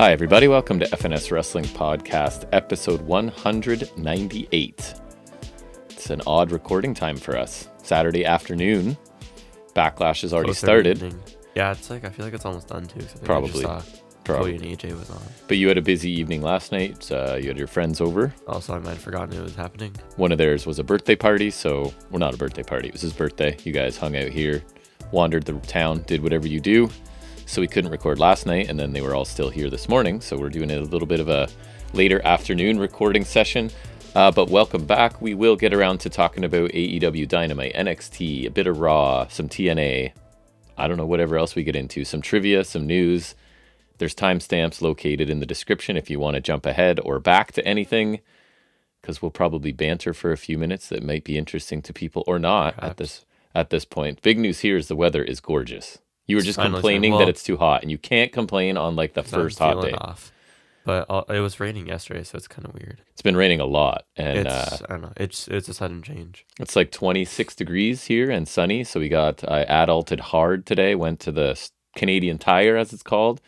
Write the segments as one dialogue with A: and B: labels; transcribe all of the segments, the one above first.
A: Hi, everybody. Welcome to FNS Wrestling Podcast, episode 198. It's an odd recording time for us. Saturday afternoon. Backlash has already started.
B: Yeah, it's like I feel like it's almost done too. I think
A: Probably.
B: I just saw Cody and AJ was on.
A: But you had a busy evening last night. You had your friends over.
B: Also, I might have forgotten it was happening.
A: One of theirs was a birthday party. Well, not a birthday party. It was his birthday. You guys hung out here, wandered the town, did whatever you do. So we couldn't record last night, and then they were all still here this morning. So we're doing a little bit of a later afternoon recording session. But welcome back. We will get around to talking about AEW Dynamite, NXT, a bit of Raw, some TNA. I don't know, whatever else we get into. Some trivia, some news. There's timestamps located in the description if you want to jump ahead or back to anything, because we'll probably banter for a few minutes that might be interesting to people or not at this point. Big news here is the weather is gorgeous. You were just complaining that it's too hot, and you can't complain on like the first hot day.
B: But it was raining yesterday, so it's kind of weird.
A: It's been raining a lot, and
B: I don't know. It's a sudden change.
A: It's like 26 degrees here and sunny. So we got I adulted hard today. Went to the Canadian Tire, as it's called.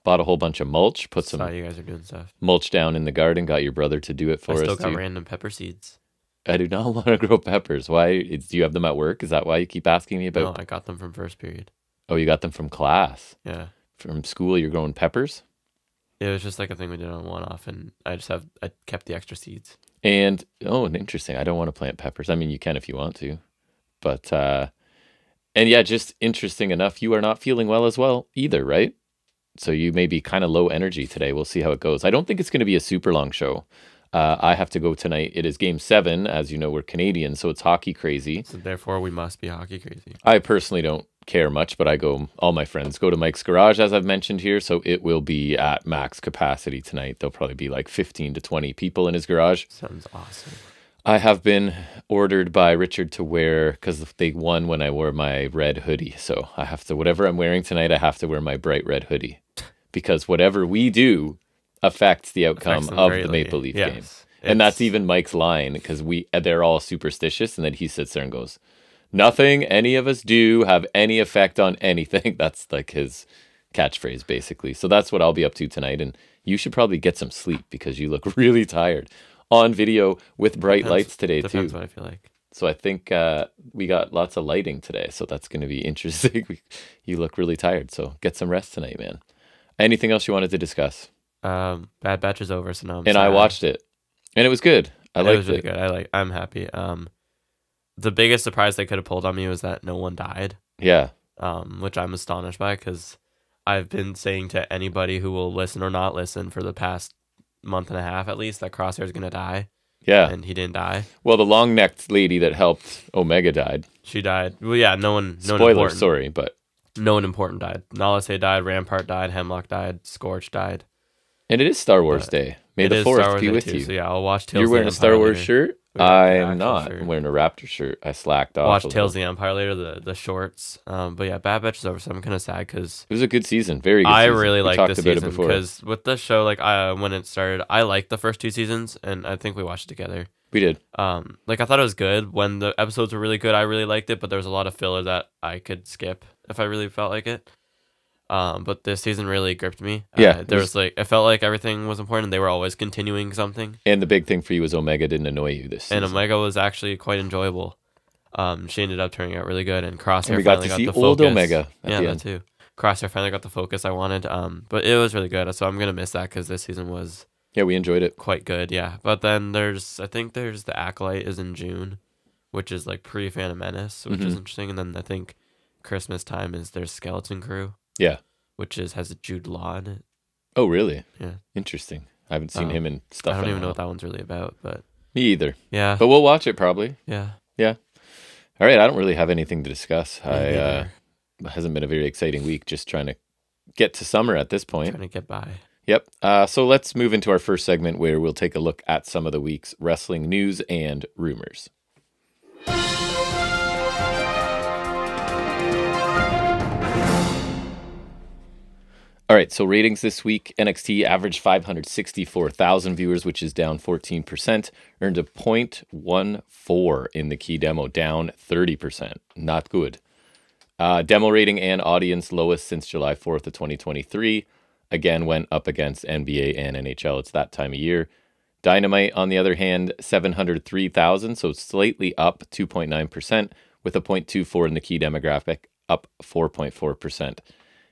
A: Bought a whole bunch of mulch. Put some.
B: You guys are doing stuff.
A: Mulch down in the garden. Got your brother to do it for us.
B: I still got random pepper seeds.
A: I do not want to grow peppers. Why? Do you have them at work? Is that why you keep asking me about?
B: No, I got them from first period.
A: Oh, you got them from class?
B: Yeah.
A: From school, you're growing peppers?
B: It was just like a thing we did on one-off, and I kept the extra seeds.
A: And, interesting. I don't want to plant peppers. I mean, you can if you want to. But, and yeah, just interesting enough, you are not feeling well as well either, right? So you may be kind of low energy today. We'll see how it goes. I don't think it's going to be a super long show. I have to go tonight. It is Game 7. As you know, we're Canadian, so it's hockey crazy.
B: So therefore, we must be hockey crazy.
A: I personally don't care much, but all my friends go to Mike's Garage, as I've mentioned here, so it will be at max capacity tonight. There'll probably be like 15 to 20 people in his garage.
B: Sounds awesome.
A: I have been ordered by Richard to wear, because they won when I wore my red hoodie, so I have to, whatever I'm wearing tonight, I have to wear my bright red hoodie, because whatever we do affects the outcome of the Maple Leaf game. And that's even Mike's line, because they're all superstitious, and then he sits there and goes, nothing any of us do have any effect on anything. That's like his catchphrase, basically. So that's what I'll be up to tonight. And you should probably get some sleep because you look really tired. On video with bright lights today,
B: depends
A: too.
B: What I feel like.
A: So I think we got lots of lighting today. So that's going to be interesting. You look really tired. So get some rest tonight, man. Anything else you wanted to discuss?
B: Bad Batch is over, so now I'm
A: sad. I watched it. And it was good. It was really
B: good. I'm happy. The biggest surprise they could have pulled on me was that no one died.
A: Yeah.
B: Which I'm astonished by, because I've been saying to anybody who will listen or not listen for the past month and a half at least that Crosshair's going to die.
A: Yeah.
B: And he didn't die.
A: Well, the long-necked lady that helped Omega died.
B: She died. Well, yeah, no one
A: Spoilers, sorry, but...
B: No one important died. Nalase died, Rampart died, Hemlock died, Scorch died.
A: And it is Star Wars Day. May the 4th be with you.
B: So yeah, I'll watch Tales
A: You're wearing a Star Wars shirt? I'm not.
B: Shirt.
A: I'm wearing a Raptor shirt. I slacked off.
B: Watch Tales of the Empire later, the shorts. But yeah, Bad Batch is over, so I'm kind of sad because
A: it was a good season. Very good season.
B: I really like this season because with the show, like when it started, I liked the first 2 seasons, and I think we watched it together.
A: We did.
B: I thought it was good. When the episodes were really good, I really liked it, but there was a lot of filler that I could skip if I really felt like it. But this season really gripped me.
A: Yeah.
B: It felt like everything was important. They were always continuing something.
A: And the big thing for you was Omega didn't annoy you this season.
B: And Omega was actually quite enjoyable. She ended up turning out really good, and Crosshair
A: we
B: finally
A: got
B: the
A: old
B: focus.
A: Omega.
B: That too. Crosshair finally got the focus I wanted. But it was really good. So I'm gonna miss that because this season was.
A: Yeah, we enjoyed it.
B: Quite good, yeah. But then I think there's the Acolyte is in June, which is like pre-Phantom Menace, which is interesting. And then I think Christmas time is there's Skeleton Crew.
A: Yeah.
B: Which has Jude Law in it.
A: Oh, really?
B: Yeah.
A: Interesting. I haven't seen him in stuff.
B: I don't even know what that one's really about, but...
A: Me either.
B: Yeah.
A: But we'll watch it probably.
B: Yeah.
A: Yeah. All right, I don't really have anything to discuss. It hasn't been a very exciting week, just trying to get to summer at this point.
B: Trying to get by.
A: Yep. So let's move into our first segment where we'll take a look at some of the week's wrestling news and rumors. All right, so ratings this week. NXT averaged 564,000 viewers, which is down 14%. Earned a .14 in the key demo, down 30%. Not good. Demo rating and audience lowest since July 4th of 2023. again, went up against NBA and NHL. It's that time of year. Dynamite, on the other hand, 703,000, so slightly up 2.9%, with a 0.24 in the key demographic, up 4.4%.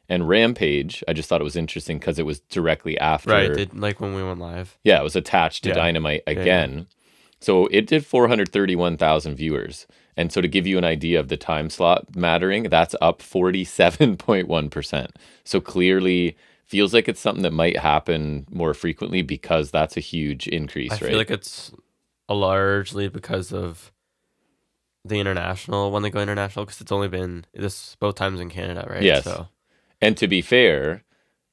A: And Rampage, I just thought it was interesting because it was directly after.
B: Right, like when we went live.
A: Yeah, it was attached to Dynamite again. Yeah. So it did 431,000 viewers. And so to give you an idea of the time slot mattering, that's up 47.1%. So clearly feels like it's something that might happen more frequently because that's a huge increase, right?
B: I feel like it's largely because of the international, when they go international, because it's only been this both times in Canada, right?
A: Yes.
B: So.
A: And to be fair,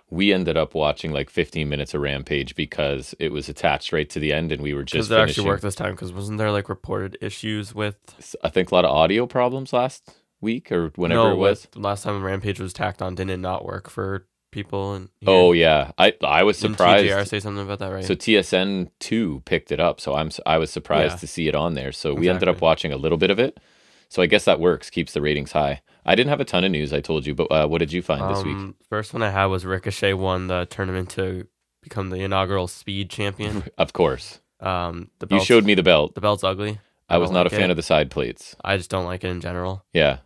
A: we ended up watching like 15 minutes of Rampage because it was attached right to the end and we were just finishing.
B: Because it actually worked this time, because wasn't there like reported issues with...
A: I think a lot of audio problems last week or whenever it was.
B: Last time Rampage was tacked on, didn't it not work for people? And
A: oh, yeah. I was surprised.
B: Didn't TJR say something about that, right?
A: So TSN 2 picked it up, so I was surprised to see it on there. So we ended up watching a little bit of it. So I guess that works, keeps the ratings high. I didn't have a ton of news, I told you, but what did you find this week?
B: First one I had was Ricochet won the tournament to become the inaugural Speed champion.
A: Of course.
B: You
A: showed me the belt.
B: The belt's ugly.
A: I was not a fan of the side plates.
B: I just don't like it in general.
A: Yeah.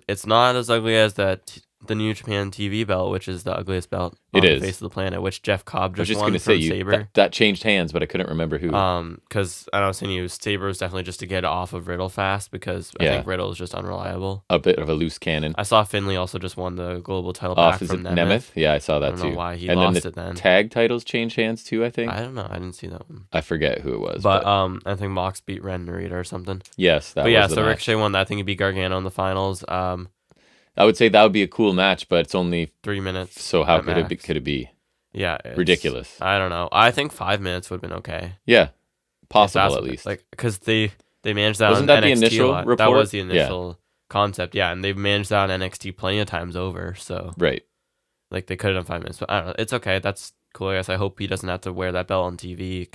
B: It's not as ugly as the New Japan TV belt, which is the ugliest belt on the face of the planet, which Jeff Cobb just won from Sabre.
A: That changed hands, but I couldn't remember who.
B: Because I was saying Sabre is definitely just to get off of Riddle fast, because I think Riddle is just unreliable.
A: A bit of a loose cannon.
B: I saw Finlay also just won the global title back from Nemeth.
A: Yeah, I saw that too.
B: I don't know why he lost it then.
A: Tag titles changed hands too, I think.
B: I don't know. I didn't see that one.
A: I forget who it was.
B: But I think Mox beat Ren Narita or something.
A: Yes, that was the match.
B: So Ricochet won that. I think he beat Gargano in the finals.
A: I would say that would be a cool match, but it's only
B: 3 minutes.
A: So how could it be?
B: Yeah,
A: ridiculous.
B: I don't know. I think 5 minutes would have been okay.
A: Yeah, possible at least.
B: Like, because they managed that.
A: Wasn't that the initial report?
B: That was the initial concept. Yeah, and they've managed that on NXT plenty of times over. So
A: right,
B: like they could have done 5 minutes, but I don't know. It's okay. That's cool. I guess I hope he doesn't have to wear that belt on TV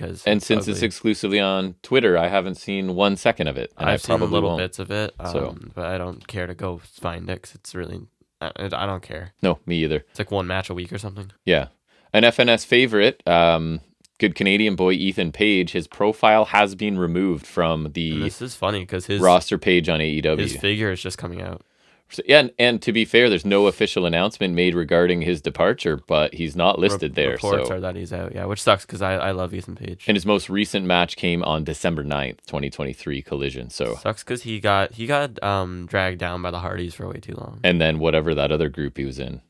A: since it's exclusively on Twitter, I haven't seen 1 second of it. And
B: I've seen little bits of it, but I don't care to go find it because it's really I don't care.
A: No, me either.
B: It's like one match a week or something.
A: Yeah, an FNS favorite, good Canadian boy Ethan Page. His profile has been removed from the.
B: And this is funny because his
A: roster page on AEW.
B: His figure is just coming out.
A: So, yeah, and to be fair, there's no official announcement made regarding his departure, but he's not listed there.
B: Reports are that he's out, which sucks because I love Ethan Page.
A: And his most recent match came on December 9th, 2023, Collision. So
B: sucks because he got dragged down by the Hardys for way too long.
A: And then whatever that other group he was in,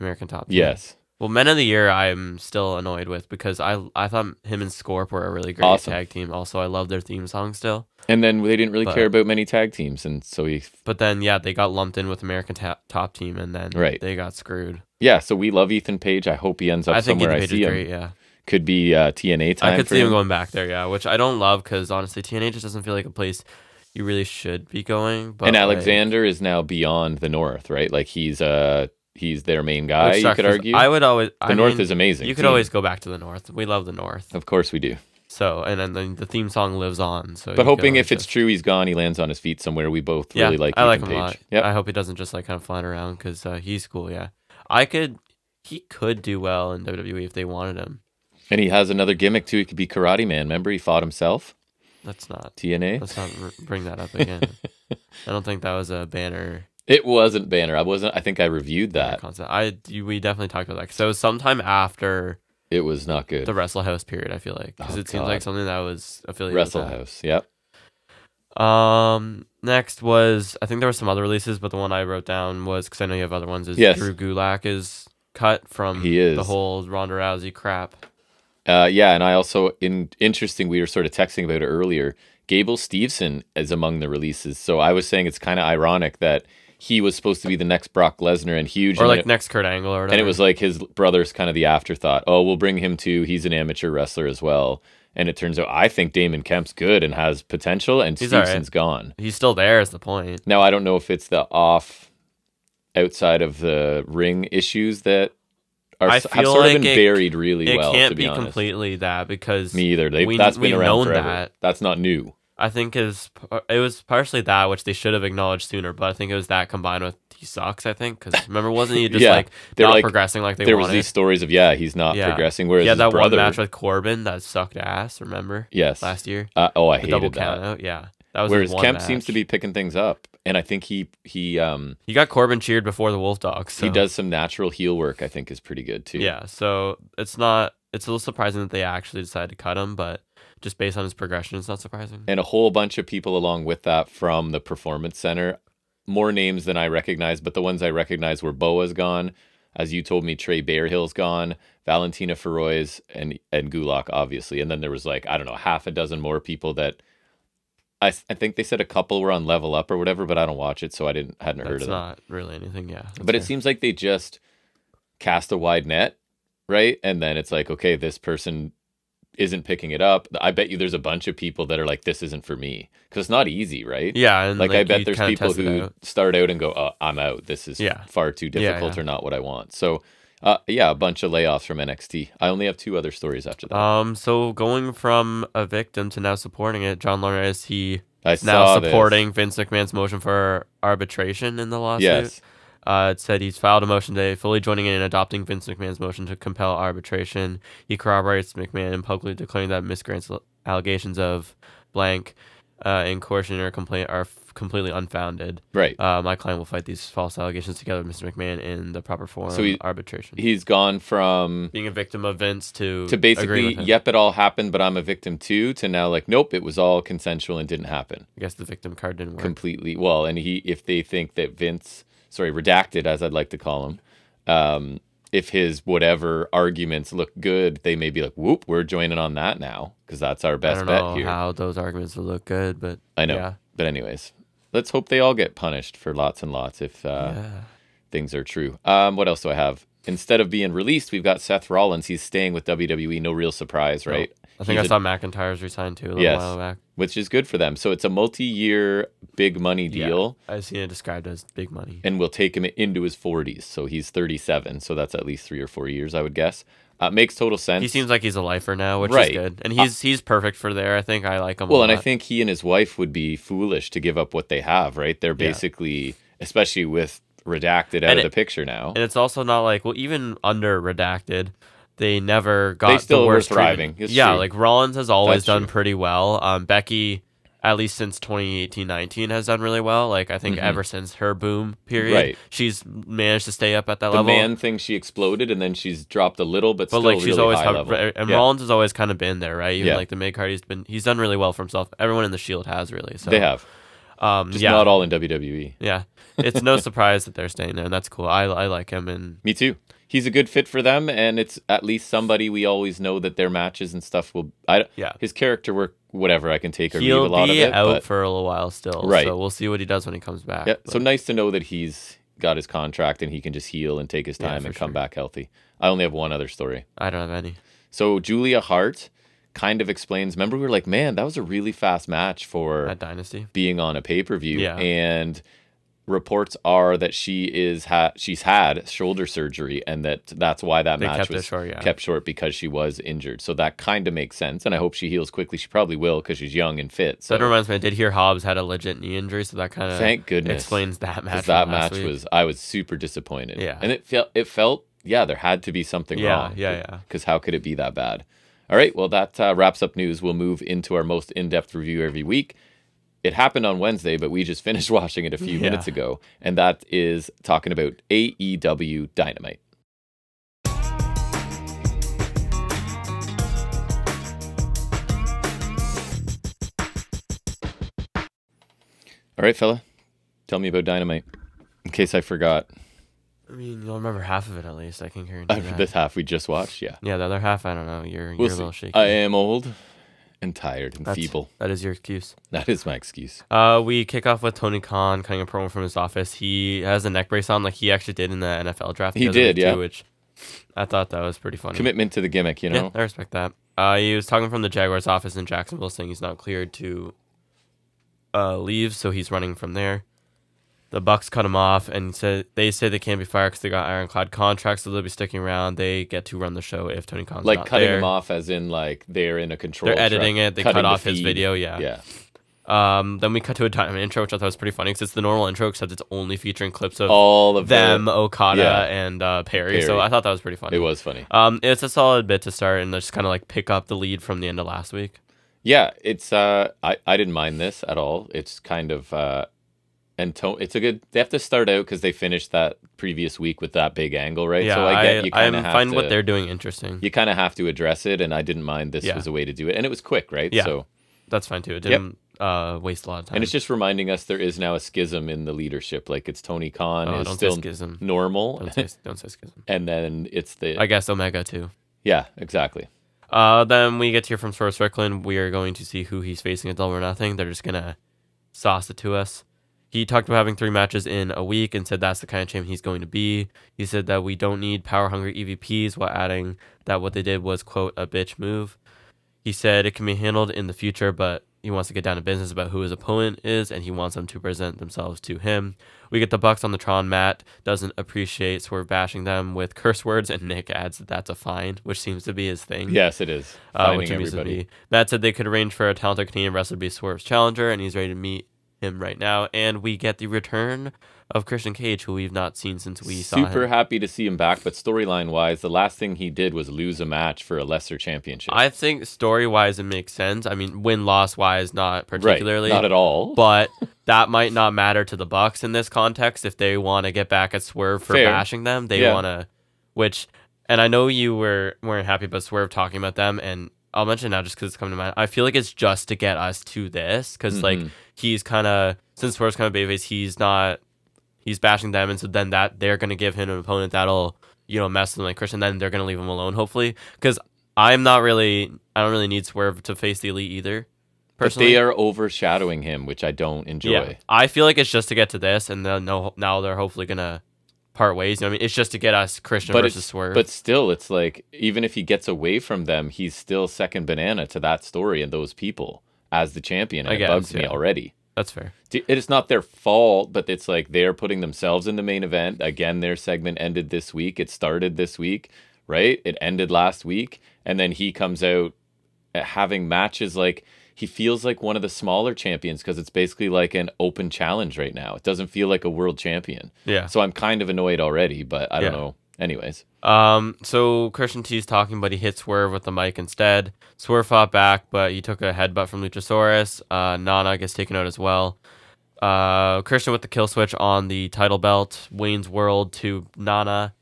B: American Top.
A: Yes.
B: Well, Men of the Year, I'm still annoyed with because I thought him and Scorp were a really great tag team. Also, I love their theme song still.
A: And then they didn't really care about many tag teams, and so he.
B: But then, they got lumped in with American Top Team, and then they got screwed.
A: Yeah, so we love Ethan Page. I hope he ends up somewhere. I see him.
B: Great, yeah.
A: Could be TNA time.
B: I could see him going back there, which I don't love because honestly, TNA just doesn't feel like a place you really should be going. But
A: and Alexander is now beyond the North, right? Like he's their main guy. You could argue.
B: I would always.
A: The North is amazing.
B: You could always go back to the North. We love the North.
A: Of course we do.
B: So, and then the theme song lives on. So,
A: but hoping if it's true he's gone, he lands on his feet somewhere. We both really like.
B: I like him
A: Page.
B: A lot.
A: Yep.
B: I hope he doesn't just like kind of flying around because he's cool. Yeah, he could do well in WWE if they wanted him.
A: And he has another gimmick too. He could be Karate Man. Remember, he fought himself.
B: That's not
A: TNA.
B: Let's not bring that up again. I don't think that was a banner.
A: It wasn't banner. I think I reviewed that
B: concept. We definitely talked about that. So it was sometime after.
A: It was not good.
B: The Wrestle House period, I feel like, because it seems like something that was affiliated
A: Wrestle
B: with that.
A: House. Yep.
B: Next was, I think there were some other releases, but the one I wrote down was, because I know you have other ones, is Drew Gulak is cut from the whole Ronda Rousey crap.
A: And I also, interesting, we were sort of texting about it earlier, Gable Steveson is among the releases. So I was saying it's kind of ironic that he was supposed to be the next Brock Lesnar and huge.
B: Or like next Kurt Angle or whatever.
A: And it was like his brother's kind of the afterthought. Oh, we'll bring him too. He's an amateur wrestler as well. And it turns out I think Damon Kemp's good and has potential, and Stevenson's gone.
B: He's still there is the point.
A: Now, I don't know if it's the outside of the ring issues that have sort of been buried really well.
B: It can't be completely that because
A: me either. That's been around forever. That's not new.
B: I think it was partially that, which they should have acknowledged sooner, but I think it was that combined with he sucks. I think because remember, wasn't he just
A: Yeah,
B: like
A: they're
B: not
A: like-
B: progressing like they
A: There
B: wanted?
A: was these stories of he's not progressing. Whereas
B: yeah,
A: his
B: that
A: brother,
B: one match with Corbin that sucked ass. Remember?
A: yes,
B: last year.
A: I
B: The
A: hated
B: double
A: that.
B: count out. Yeah, that was
A: Whereas
B: his one
A: Kemp
B: match.
A: seems to be picking things up, and I think he
B: got Corbin cheered before the Wolf Dogs. So.
A: he does some natural heel work. I think is pretty good too.
B: Yeah, so it's a little surprising that they actually decided to cut him, but just based on his progression, it's not surprising.
A: And a whole bunch of people along with that from the Performance Center. More names than I recognize, but the ones I recognize were Boa's gone. As you told me, Trey Bearhill's gone, Valentina Feroz, and Gulak, obviously. And then there was like, I don't know, half a dozen more people that I think they said a couple were on Level Up or whatever, but I don't watch it, so I hadn't heard of them.
B: It's not really anything, yeah.
A: But it seems like they just cast a wide net, right? And then it's like, okay, this person isn't picking it up. I bet you there's a bunch of people that are like, this isn't for me, because it's not easy, right?
B: Yeah, and
A: like I bet
B: you
A: there's
B: kinda
A: people
B: test it
A: who
B: out.
A: start out and go, oh, I'm out. This is far too difficult or not what I want. So a bunch of layoffs from NXT. I only have 2 other stories after that.
B: So going from a victim to now supporting it, John Laurinaitis, he
A: I
B: now
A: saw
B: supporting Vince McMahon's motion for arbitration in the lawsuit.
A: Yes.
B: It said he's filed a motion today, fully joining in and adopting Vince McMahon's motion to compel arbitration. He corroborates McMahon in publicly declaring that Miss Grant's allegations of blank in coercion or complaint are completely unfounded.
A: Right.
B: My client will fight these false allegations together with Mr. McMahon in the proper form arbitration.
A: He's gone from
B: being a victim of Vince to
A: basically, yep, it all happened, but I'm a victim too, to now like, nope, it was all consensual and didn't happen.
B: I guess the victim card didn't work.
A: Completely. Well, and if they think that Vince... redacted, as I'd like to call him. If his whatever arguments look good, they may be like, whoop, we're joining on that now, because that's our best bet here.
B: I don't know how those arguments will look good, but
A: I know.
B: Yeah.
A: But anyways, let's hope they all get punished for lots and lots if things are true. What else do I have? Instead of being released, we've got Seth Rollins. He's staying with WWE. No real surprise, right?
B: No. I think I saw McIntyre's resigned too a little while back.
A: Which is good for them. So it's a multi-year big money deal.
B: Yeah, I've seen it described as big money.
A: And we'll take him into his 40s. So he's 37. So that's at least 3 or 4 years, I would guess. Makes total sense.
B: He seems like he's a lifer now, which is good. And he's perfect for there. I think I like him a lot.
A: And I think he and his wife would be foolish to give up what they have, right? They're basically, especially with Redacted out of the picture now.
B: And it's also not like, well, even under Redacted, they never got
A: they still
B: the worst
A: were thriving.
B: Yeah, like Rollins has always done pretty well. Becky, at least since 2018-19, has done really well. Like I think ever since her boom period, she's managed to stay up at that level.
A: The man thing, she exploded, and then she's dropped a little, but still
B: like she's
A: really
B: always
A: high level.
B: And Rollins has always kind of been there, right? Even like the mid card, he's done really well for himself. Everyone in the Shield has really. So
A: they have. Just not all in WWE.
B: Yeah, it's no surprise that they're staying there, and that's cool. I like him, and
A: me too. He's a good fit for them, and it's at least somebody we always know that their matches and stuff will. His character work, whatever, I can take or leave a lot of it.
B: He'll be out for a little while still,
A: right?
B: So we'll see what he does when he comes back.
A: Yeah, so nice to know that he's got his contract and he can just heal and take his time and come back healthy. I only have one other story.
B: I don't have any.
A: So Julia Hart kind of explains. Remember, we were like, man, that was a really fast match for
B: at Dynasty
A: being on a pay-per-view,
B: yeah.
A: And reports are that she's had shoulder surgery, and that's why that match was kept short, because she was injured. So that kind of makes sense, and I hope she heals quickly. She probably will, because she's young and fit. So
B: that reminds me, I did hear Hobbs had a legit knee injury, so that kind of
A: thank goodness
B: explains that match.
A: That match I was super disappointed.
B: Yeah,
A: and it felt there had to be something wrong.
B: Yeah.
A: Because how could it be that bad? All right, well that wraps up news. We'll move into our most in-depth review every week. It happened on Wednesday, but we just finished watching it a few minutes ago, and that is talking about AEW Dynamite. All right, fella, tell me about Dynamite, in case I forgot.
B: I mean, you'll remember half of it at least. I can guarantee that.
A: This half we just watched, yeah.
B: Yeah, the other half, I don't know. You're a little shaky.
A: I am old and tired and feeble.
B: That is your excuse.
A: That is my excuse.
B: We kick off with Tony Khan cutting a promo from his office. He has a neck brace on, like he actually did in the NFL draft.
A: He did, yeah.
B: Which I thought that was pretty funny.
A: Commitment to the gimmick, you know?
B: Yeah, I respect that. He was talking from the Jaguars' office in Jacksonville, saying he's not cleared to leave, so he's running from there. The Bucks cut him off, and they say they can't be fired because they got ironclad contracts, so they'll be sticking around. They get to run the show if Tony Khan's not
A: cutting
B: there.
A: him off as in like they're in a control.
B: They're editing it. They cut off his video.
A: Yeah.
B: Then we cut to a Dynamite intro, which I thought was pretty funny because it's the normal intro, except it's only featuring clips of
A: all of
B: them, Okada, and Perry. So I thought that was pretty funny.
A: It was funny.
B: It's a solid bit to start and just kind of like pick up the lead from the end of last week.
A: Yeah, it's I didn't mind this at all. It's kind of it's a good. They have to start out because they finished that previous week with that big angle, right?
B: Yeah,
A: so I get you kind of
B: find what they're doing interesting.
A: You kind of have to address it, and I didn't mind this was a way to do it, and it was quick, right?
B: Yeah,
A: so
B: that's fine too. It didn't waste a lot of time.
A: And it's just reminding us there is now a schism in the leadership. Like it's Tony Khan is still
B: schism.
A: Normal.
B: Don't say schism.
A: And then it's
B: I guess Omega too.
A: Yeah, exactly.
B: Then we get to hear from Swerve Strickland. We are going to see who he's facing at Double or Nothing. They're just gonna sauce it to us. He talked about having 3 matches in a week and said that's the kind of champion he's going to be. He said that we don't need power-hungry EVPs, while adding that what they did was, quote, a bitch move. He said it can be handled in the future, but he wants to get down to business about who his opponent is, and he wants them to present themselves to him. We get the Bucks on the Tron mat, doesn't appreciate Swerve bashing them with curse words, and Nick adds that that's a fine, which seems to be his thing.
A: Yes, it is.
B: Which everybody. Matt said they could arrange for a talented Canadian wrestler to be Swerve's challenger, and he's ready to meet him right now. And we get the return of Christian Cage, who we've not seen since we saw him.
A: Super happy to see him back, but storyline-wise, the last thing he did was lose a match for a lesser championship.
B: I think story-wise it makes sense. I mean, win-loss-wise, not particularly.
A: Right, not at all.
B: But that might not matter to the Bucks in this context. If they want to get back at Swerve for bashing them, they want to... And I know you weren't happy about Swerve talking about them, and I'll mention now just because it's coming to mind. I feel like it's just to get us to this, because like he's kind of... Since Swerve's kind of babyface, he's bashing them, and so then that they're going to give him an opponent that'll, mess with him like Christian, then they're going to leave him alone, hopefully. Because I don't really need Swerve to face the Elite either, personally.
A: But they are overshadowing him, which I don't enjoy.
B: Yeah, I feel like it's just to get to this, and then now they're hopefully going to part ways. You know what I mean? It's just to get us Christian versus Swerve.
A: But still, it's like, even if he gets away from them, he's still second banana to that story and those people as the champion, and it bugs me already.
B: That's fair.
A: It is not their fault, but it's like they're putting themselves in the main event. Again, their segment ended this week. It started this week, right? It ended last week. And then he comes out having matches like he feels like one of the smaller champions because it's basically like an open challenge right now. It doesn't feel like a world champion.
B: Yeah.
A: So I'm kind of annoyed already, but I don't know. Anyways.
B: So Christian T's talking, but he hit Swerve with the mic instead. Swerve fought back, but he took a headbutt from Luchasaurus. Nana gets taken out as well. Christian with the kill switch on the title belt. Wayne's World to Nana.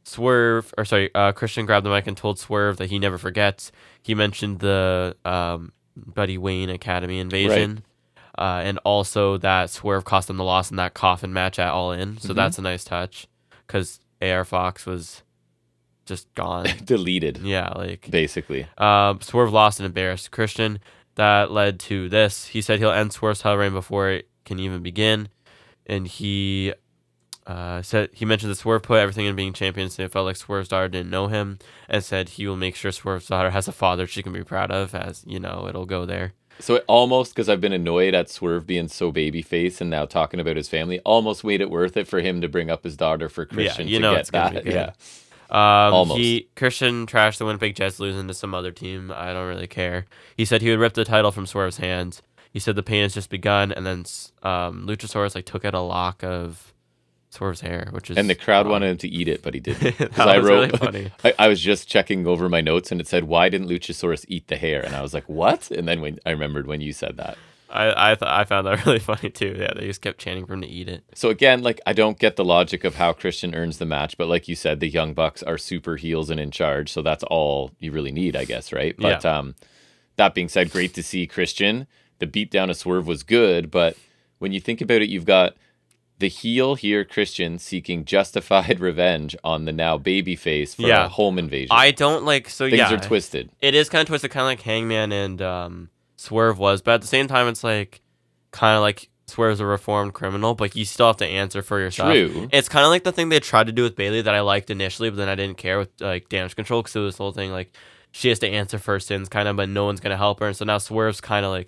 B: Christian grabbed the mic and told Swerve that he never forgets. He mentioned the Buddy Wayne Academy invasion. Right. And also that Swerve cost him the loss in that coffin match at All In. So that's a nice touch, because AR Fox was just gone.
A: Deleted.
B: Yeah, like...
A: Basically.
B: Swerve lost and embarrassed Christian. That led to this. He said he'll end Swerve's title reign before it can even begin. And he mentioned that Swerve put everything in being champion, so it felt like Swerve's daughter didn't know him, and said he will make sure Swerve's daughter has a father she can be proud of, as, it'll go there.
A: So it almost, because I've been annoyed at Swerve being so babyface and now talking about his family, almost made it worth it for him to bring up his daughter for Christian to get that. Yeah.
B: Almost. Christian trashed the Winnipeg Jets losing to some other team. I don't really care. He said he would rip the title from Swerve's hands. He said the pain has just begun, and then Luchasaurus took out a lock of Swerve's hair, and
A: the crowd wanted him to eat it, but he didn't.
B: That was really funny.
A: I was just checking over my notes, and it said, "Why didn't Luchasaurus eat the hair?" And I was like, "What?" And then I remembered when you said that.
B: I found that really funny too. Yeah, they just kept chanting for him to eat it.
A: So again, I don't get the logic of how Christian earns the match, but like you said, the Young Bucks are super heels and in charge, so that's all you really need, I guess, right? But that being said, great to see Christian. The beatdown of Swerve was good, but when you think about it, you've got the heel here, Christian, seeking justified revenge on the now babyface for a home invasion.
B: I don't
A: Things are twisted.
B: It is kind of twisted, kind of like Hangman and Swerve was, but at the same time, it's kind of like Swerve's a reformed criminal, but you still have to answer for yourself.
A: True.
B: It's kind of like the thing they tried to do with Bayley that I liked initially, but then I didn't care with Damage Control, because it was this whole thing she has to answer for her sins, kind of, but no one's gonna help her. And so now Swerve's kind of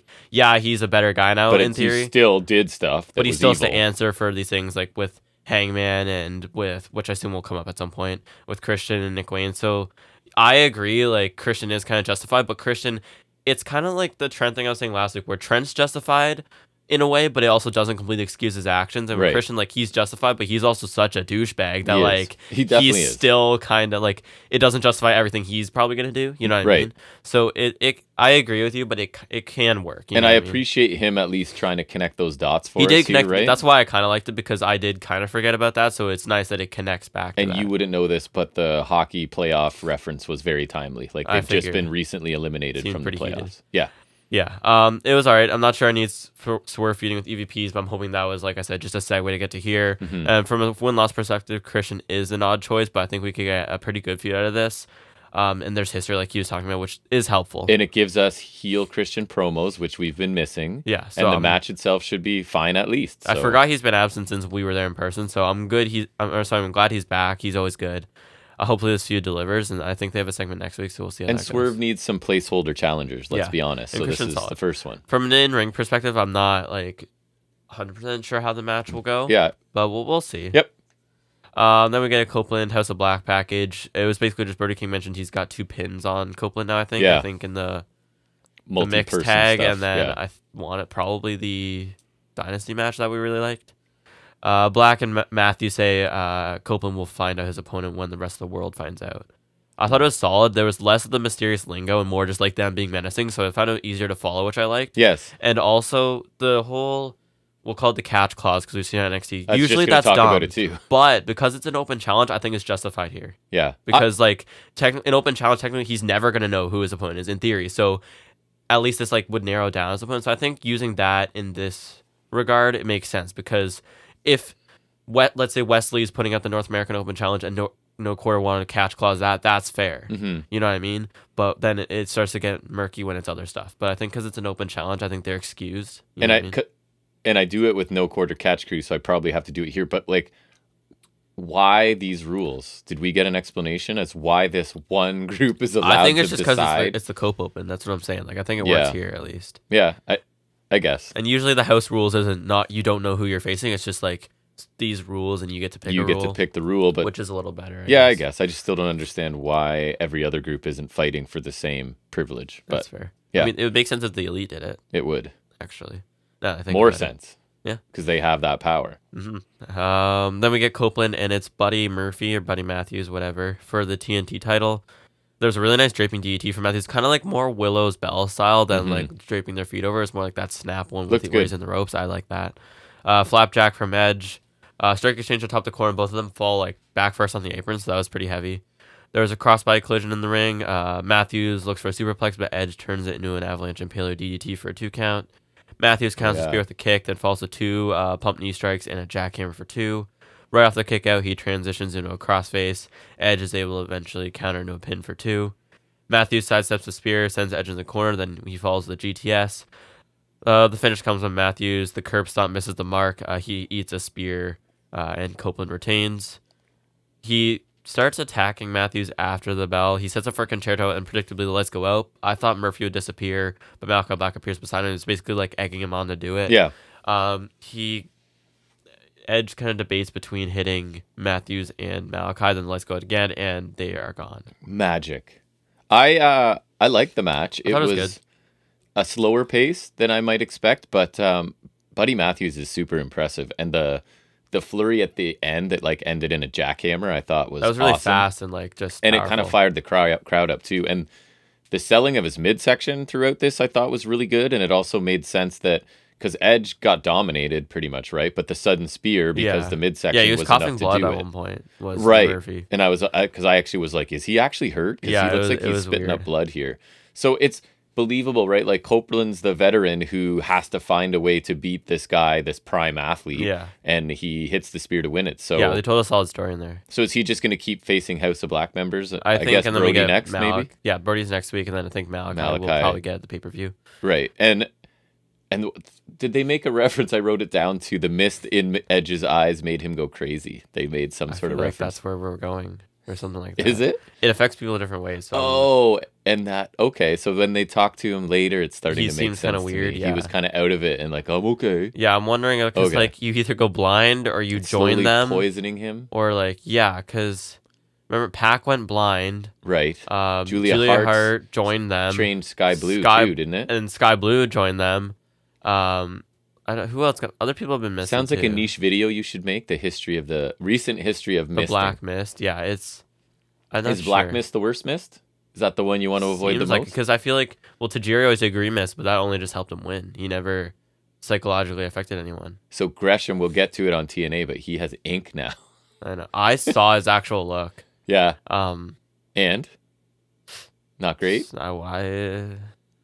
B: he's a better guy now, in theory.
A: He still did stuff,
B: but he still has to answer for these things, with Hangman and which I assume will come up at some point with Christian and Nick Wayne. So I agree, Christian is kind of justified, but Christian it's kind of like the Trent thing I was saying last week, where Trent's justified in a way, but it also doesn't completely excuse his actions. And with Christian, like, he's justified, but he's also such a douchebag that like he's still kind of like, it doesn't justify everything he's probably gonna do. You know what I mean? So it I agree with you, but it can work.
A: And I appreciate him at least trying to connect those dots for us.
B: He did connect.
A: Right?
B: That's why I kind of liked it, because I did kind of forget about that. So it's nice that it connects back.
A: And you wouldn't know this, but the hockey playoff reference was very timely. Like, they've just been recently eliminated from the playoffs. Heated. Yeah.
B: Yeah, it was all right. I'm not sure I need swerve feeding with EVPs, but I'm hoping that was, like I said, just a segue to get to here. And from a win-loss perspective, Christian is an odd choice, but I think we could get a pretty good feud out of this. And there's history, like he was talking about, which is helpful.
A: And it gives us heel Christian promos, which we've been missing.
B: Yeah. So,
A: and the match itself should be fine at least. So.
B: I forgot he's been absent since we were there in person, so I'm good. I'm glad he's back. He's always good. Hopefully this feud delivers, and I think they have a segment next week, so we'll see how that goes.
A: And Swerve needs some placeholder challengers, let's be honest. So this is the first one.
B: From an in-ring perspective, I'm not like 100% sure how the match will go.
A: Yeah.
B: But we'll see.
A: Yep.
B: Then we get a Copeland House of Black package. It was basically just Brody King mentioned he's got 2 pins on Copeland now, I think. Yeah. I think in the mixed tag, stuff. And then I wanted probably the Dynasty match that we really liked. Black and Matthew say Copeland will find out his opponent when the rest of the world finds out. I thought it was solid. There was less of the mysterious lingo and more just like them being menacing, so I found it easier to follow, which I liked.
A: Yes.
B: And also the whole, we'll call it the catch clause because we've seen it on NXT.
A: Usually that's dumb. About it too.
B: But because it's an open challenge, I think it's justified here.
A: Yeah.
B: Because like an open challenge, technically he's never going to know who his opponent is in theory. So at least this like would narrow down his opponent. So I think using that in this regard, it makes sense, because if let's say Wesley is putting out the North American Open Challenge and no quarter wanted a catch clause, that's fair.
A: Mm-hmm.
B: You know what I mean? But then it starts to get murky when it's other stuff. But I think because it's an open challenge, I think they're excused.
A: And I do it with no quarter catch crew, so I probably have to do it here. But like, why these rules? Did we get an explanation as why this one group is allowed to decide?
B: I think it's just because it's the Cope Open. That's what I'm saying. Like, I think it works here at least.
A: Yeah, I guess.
B: And usually the house rules you don't know who you're facing. It's just like these rules and you get to pick a rule. You get to
A: pick the rule, but
B: which is a little better.
A: I guess. I just still don't understand why every other group isn't fighting for the same privilege. But,
B: that's fair.
A: Yeah.
B: I mean, it would make sense if the Elite did it.
A: It would.
B: Actually. No, I think
A: more sense.
B: Yeah.
A: Because they have that power.
B: Mm-hmm. Then we get Copeland and it's Buddy Murphy or Buddy Matthews, whatever, for the TNT title. There's a really nice draping DDT from Matthews, kind of like more Willow's Bell style than like draping their feet over. It's more like that snap one with the ways in the ropes. I like that. Flapjack from Edge. Strike exchange on top of the corner. Both of them fall like back first on the apron, so that was pretty heavy. There was a crossbody collision in the ring. Matthews looks for a superplex, but Edge turns it into an avalanche impaler DDT for a 2 count. Matthews counts the spear with a kick, then falls to 2 pump knee strikes and a jackhammer for 2. Right off the kick out, he transitions into a crossface. Edge is able to eventually counter into a pin for 2. Matthews sidesteps the spear, sends Edge in the corner, then he follows the GTS. The finish comes on Matthews. The curb stomp misses the mark. He eats a spear, and Copeland retains. He starts attacking Matthews after the bell. He sets up for a concerto, and predictably the lights go out. I thought Murphy would disappear, but Malachi Black appears beside him. It's basically like egging him on to do it.
A: Yeah.
B: Edge kind of debates between hitting Matthews and Malachi, then the lights go out again, and they are gone.
A: Magic. I liked the match. It was good. A slower pace than I might expect, but Buddy Matthews is super impressive, and the flurry at the end that like ended in a jackhammer, I thought was
B: really
A: awesome.
B: Fast and like just
A: and
B: powerful.
A: It kind of fired the crowd up too. And the selling of his midsection throughout this, I thought was really good, and it also made sense that because Edge got dominated pretty much, right? But the sudden spear because the midsection
B: he was coughing blood at one point. Was
A: right,
B: Murphy.
A: And I was because I actually was like, is he actually hurt? Because he looks like he's spitting up blood here. So it's believable, right? Like Copeland's the veteran who has to find a way to beat this guy, this prime athlete.
B: Yeah.
A: And he hits the spear to win it. So
B: they told a solid story in there.
A: So is he just going to keep facing House of Black members?
B: I think,
A: guess
B: and then
A: Brody
B: we get
A: next, maybe?
B: Yeah, Brody's next week, and then I think Malachi will probably get the pay-per-view.
A: Right. And did they make a reference? I wrote it down to the mist in Edge's eyes made him go crazy. They made some sort of reference.
B: That's where we're going. Or something like that.
A: Is it?
B: It affects people in different ways.
A: So okay. So when they talk to him later, it's starting to make sense. He seems
B: kind of weird.
A: He was kind of out of it and like, I'm okay.
B: Yeah, I'm wondering because like you either go blind or you join them,
A: poisoning him,
B: or like because Remember, Pac went blind.
A: Right.
B: Julia Hart joined them.
A: Trained Sky Blue too, didn't it?
B: And Sky Blue joined them. Who else? Other people have been missing.
A: Sounds like a niche video you should make. The recent history of misting.
B: The Black Mist. Yeah, it's.
A: Is Black Mist the worst mist? Is that the one you want to avoid the most?
B: Because I feel like, Tajiri always did Green Mist, but that only just helped him win. He never psychologically affected anyone.
A: So Gresham, we'll get to it on TNA, but he has ink now.
B: I know. I saw his actual look.
A: Yeah. And? Not great?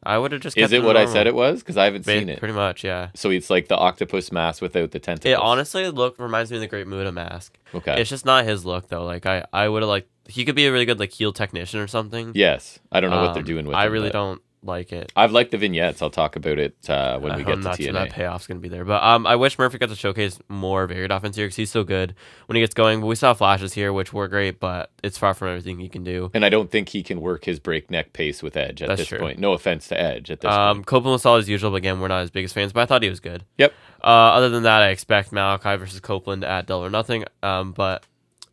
B: I would have just kept
A: Is it what I said it was? Because I haven't seen it.
B: Pretty much, yeah.
A: So it's like the octopus mask without the tentacles.
B: It honestly reminds me of the Great Muta mask.
A: Okay.
B: It's just not his look, though. Like, I would have liked... He could be a really good, heel technician or something.
A: Yes. I don't know what they're doing with it.
B: I really don't like it.
A: I've liked the vignettes. I'll talk about it when we get to TNA. I'm not sure
B: that payoff's going to be there. But I wish Murphy got to showcase more varied offense here because he's so good when he gets going. But we saw flashes here, which were great, but it's far from everything he can do.
A: And I don't think he can work his breakneck pace with Edge at this point. No offense to Edge at this point.
B: Copeland was solid as usual, but again, we're not his biggest fans, but I thought he was good.
A: Yep.
B: Other than that, I expect Malachi versus Copeland at Double or Nothing. But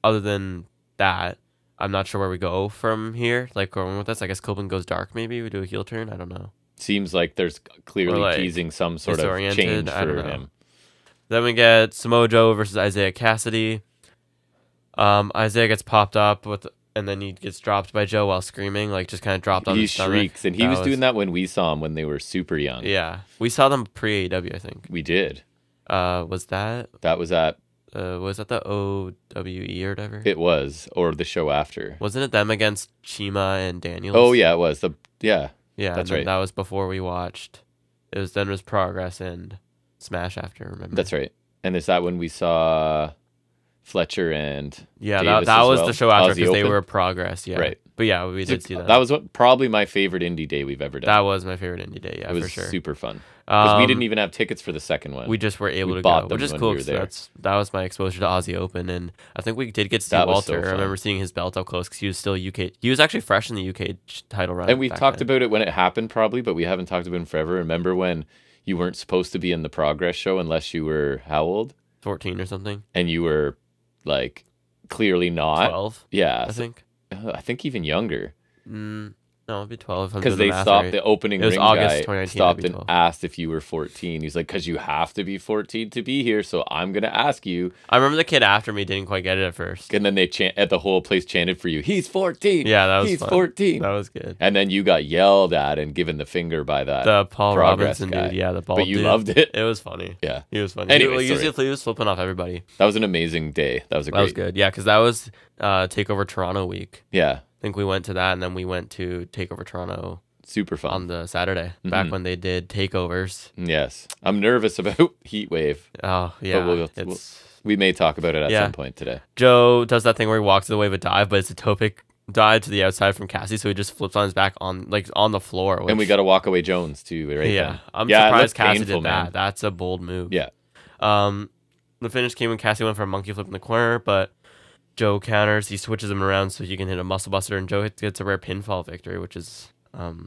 B: other than that, I'm not sure where we go from here. Going with this, I guess Copeland goes dark maybe. We do a heel turn. I don't know.
A: Seems like there's clearly teasing some sort of change for him.
B: Then we get Samoa Joe versus Isaiah Cassidy. Isaiah gets popped up and then he gets dropped by Joe while screaming, just kind of dropped on his stomach. He shrieks,
A: and he was doing that when we saw him when they were super young.
B: Yeah, we saw them pre-AEW, I think.
A: We did.
B: Was that?
A: That was at.
B: Was that the OWE or whatever?
A: It was, or the show after.
B: Wasn't it them against Chima and Daniels?
A: Oh yeah, it was.
B: Yeah,
A: that's right.
B: That was before we watched. It was Progress and Smash after. Remember?
A: That's right. And is that when we saw Fletcher and
B: Davis that was the show after because they were Progress. Yeah,
A: right.
B: But yeah, we did see that.
A: That was probably my favorite indie day we've ever done.
B: That was my favorite indie day. Yeah,
A: it was
B: for sure.
A: Super fun. Because we didn't even have tickets for the second one.
B: We just were able to go, which is cool. That was my exposure to Aussie Open, and I think we did get to see Walter. I remember seeing his belt up close because he was still UK. He was actually fresh in the UK title run.
A: And we've talked about it when it happened, probably, but we haven't talked about it in forever. Remember when you weren't supposed to be in the Progress show unless you were how old?
B: 14 or something.
A: And you were clearly not
B: 12.
A: Yeah,
B: I
A: think even younger.
B: No, it'd be 12.
A: Because they stopped the opening ring
B: August
A: guy stopped and asked if you were 14. He's like, because you have to be 14 to be here, so I'm gonna ask you.
B: I remember the kid after me didn't quite get it at first,
A: and then they the whole place chanted for you. He's 14.
B: Yeah, that was
A: he's
B: fun.
A: 14.
B: That was good.
A: And then you got yelled at and given the finger by the
B: Paul Robinson guy. Dude. Yeah, the bald.
A: But you loved it.
B: It was funny.
A: Yeah,
B: he was funny.
A: Anyway,
B: he was flipping off everybody.
A: That was an amazing day. That was
B: good. Yeah, because that was Takeover Toronto week.
A: Yeah.
B: I think we went to that, and then we went to Takeover Toronto.
A: Super fun.
B: On the Saturday, back when they did takeovers.
A: Yes. I'm nervous about Heat Wave.
B: Oh, yeah.
A: We may talk about it at some point today.
B: Joe does that thing where he walks to the wave of dive, but it's a topic dive to the outside from Cassie, so he just flips on his back on the floor.
A: And we got to walk away Jones, too, right?
B: Yeah. I'm surprised Cassie did that. Man. That's a bold move.
A: Yeah.
B: The finish came when Cassie went for a monkey flip in the corner, but Joe counters. He switches him around so he can hit a muscle buster, and Joe gets a rare pinfall victory, which is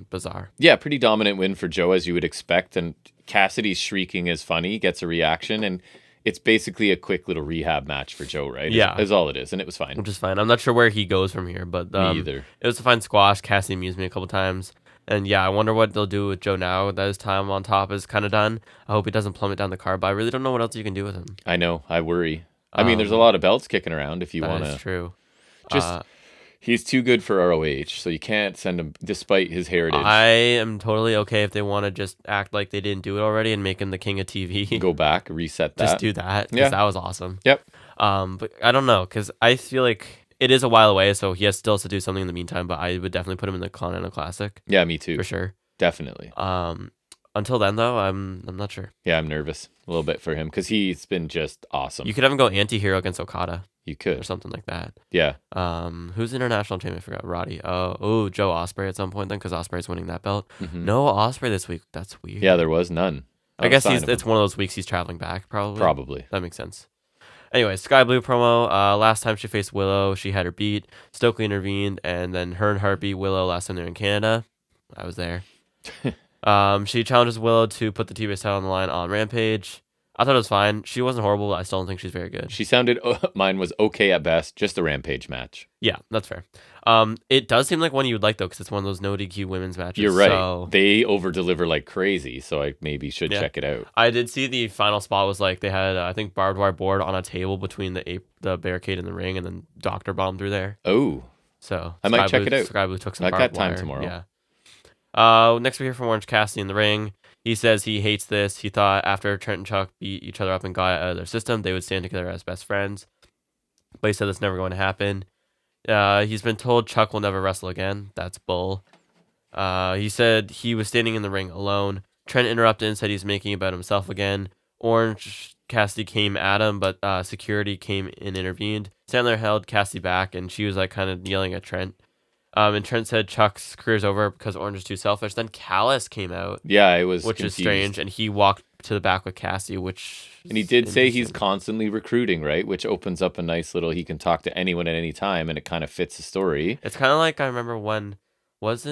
B: bizarre. Yeah,
A: pretty dominant win for Joe, as you would expect. And Cassidy's shrieking is funny, gets a reaction, and it's basically a quick little rehab match for Joe, right?
B: Yeah.
A: Is all it is, and it was fine.
B: Which is fine. I'm not sure where he goes from here, but
A: me either.
B: It was a fine squash. Cassie amused me a couple times. And yeah, I wonder what they'll do with Joe now that his time on top is kind of done. I hope he doesn't plummet down the card, but I really don't know what else you can do with him.
A: I know. I worry. I mean, there's a lot of belts kicking around if you want to.
B: That's true.
A: He's too good for ROH, so you can't send him, despite his heritage.
B: I am totally okay if they want to just act like they didn't do it already and make him the king of TV.
A: Go back, reset that.
B: Just do that, because that was awesome.
A: Yep.
B: But I don't know, because I feel like it is a while away, so he still has to do something in the meantime, but I would definitely put him in the Continental Classic.
A: Yeah, me too.
B: For sure.
A: Definitely.
B: Until then, though, I'm not sure.
A: Yeah, I'm nervous a little bit for him, because he's been just awesome.
B: You could have him go anti-hero against Okada.
A: You could.
B: Or something like that.
A: Yeah.
B: Who's the international champion? I forgot. Roddy. Joe Ospreay at some point then, because Ospreay's winning that belt.
A: Mm-hmm.
B: No Ospreay this week. That's weird.
A: Yeah, there was none.
B: I guess it's one of those weeks he's traveling back, probably.
A: Probably.
B: That makes sense. Anyway, Sky Blue promo. Last time she faced Willow, she had her beat. Stokely intervened, and then her and Hart beat Willow last time they were in Canada. I was there. She challenges Willow to put the TBS title on the line on Rampage. I thought it was fine. She wasn't horrible. But I still don't think she's very good.
A: She sounded, mine was okay at best, just a Rampage match.
B: Yeah, that's fair. It does seem like one you would like, though, because it's one of those no DQ women's matches.
A: You're right.
B: So...
A: They over-deliver like crazy, so I maybe should check it out.
B: I did see the final spot was like they had, I think, barbed wire board on a table between the barricade and the ring, and then Doctor bombed through there.
A: Oh.
B: So
A: I might check it out.
B: Sky Blue took some
A: I
B: barbed
A: got time
B: wire.
A: tomorrow.
B: Yeah. Next we hear from Orange Cassidy in the ring. He says he hates this. He thought after Trent and Chuck beat each other up and got out of their system, they would stand together as best friends. But he said that's never going to happen. He's been told Chuck will never wrestle again. That's bull. He said he was standing in the ring alone. Trent interrupted and said he's making it about himself again. Orange Cassidy came at him, but security came and intervened. Sandler held Cassidy back, and she was like kind of yelling at Trent. And Trent said Chuck's career's over because Orange is too selfish. Then Callis came out.
A: Yeah, it was
B: which
A: confused.
B: is strange, and he walked to the back with Cassidy,
A: and he did say he's constantly recruiting, right? Which opens up a nice little, he can talk to anyone at any time, and it kind of fits the story.
B: It's kind of like, I remember when, was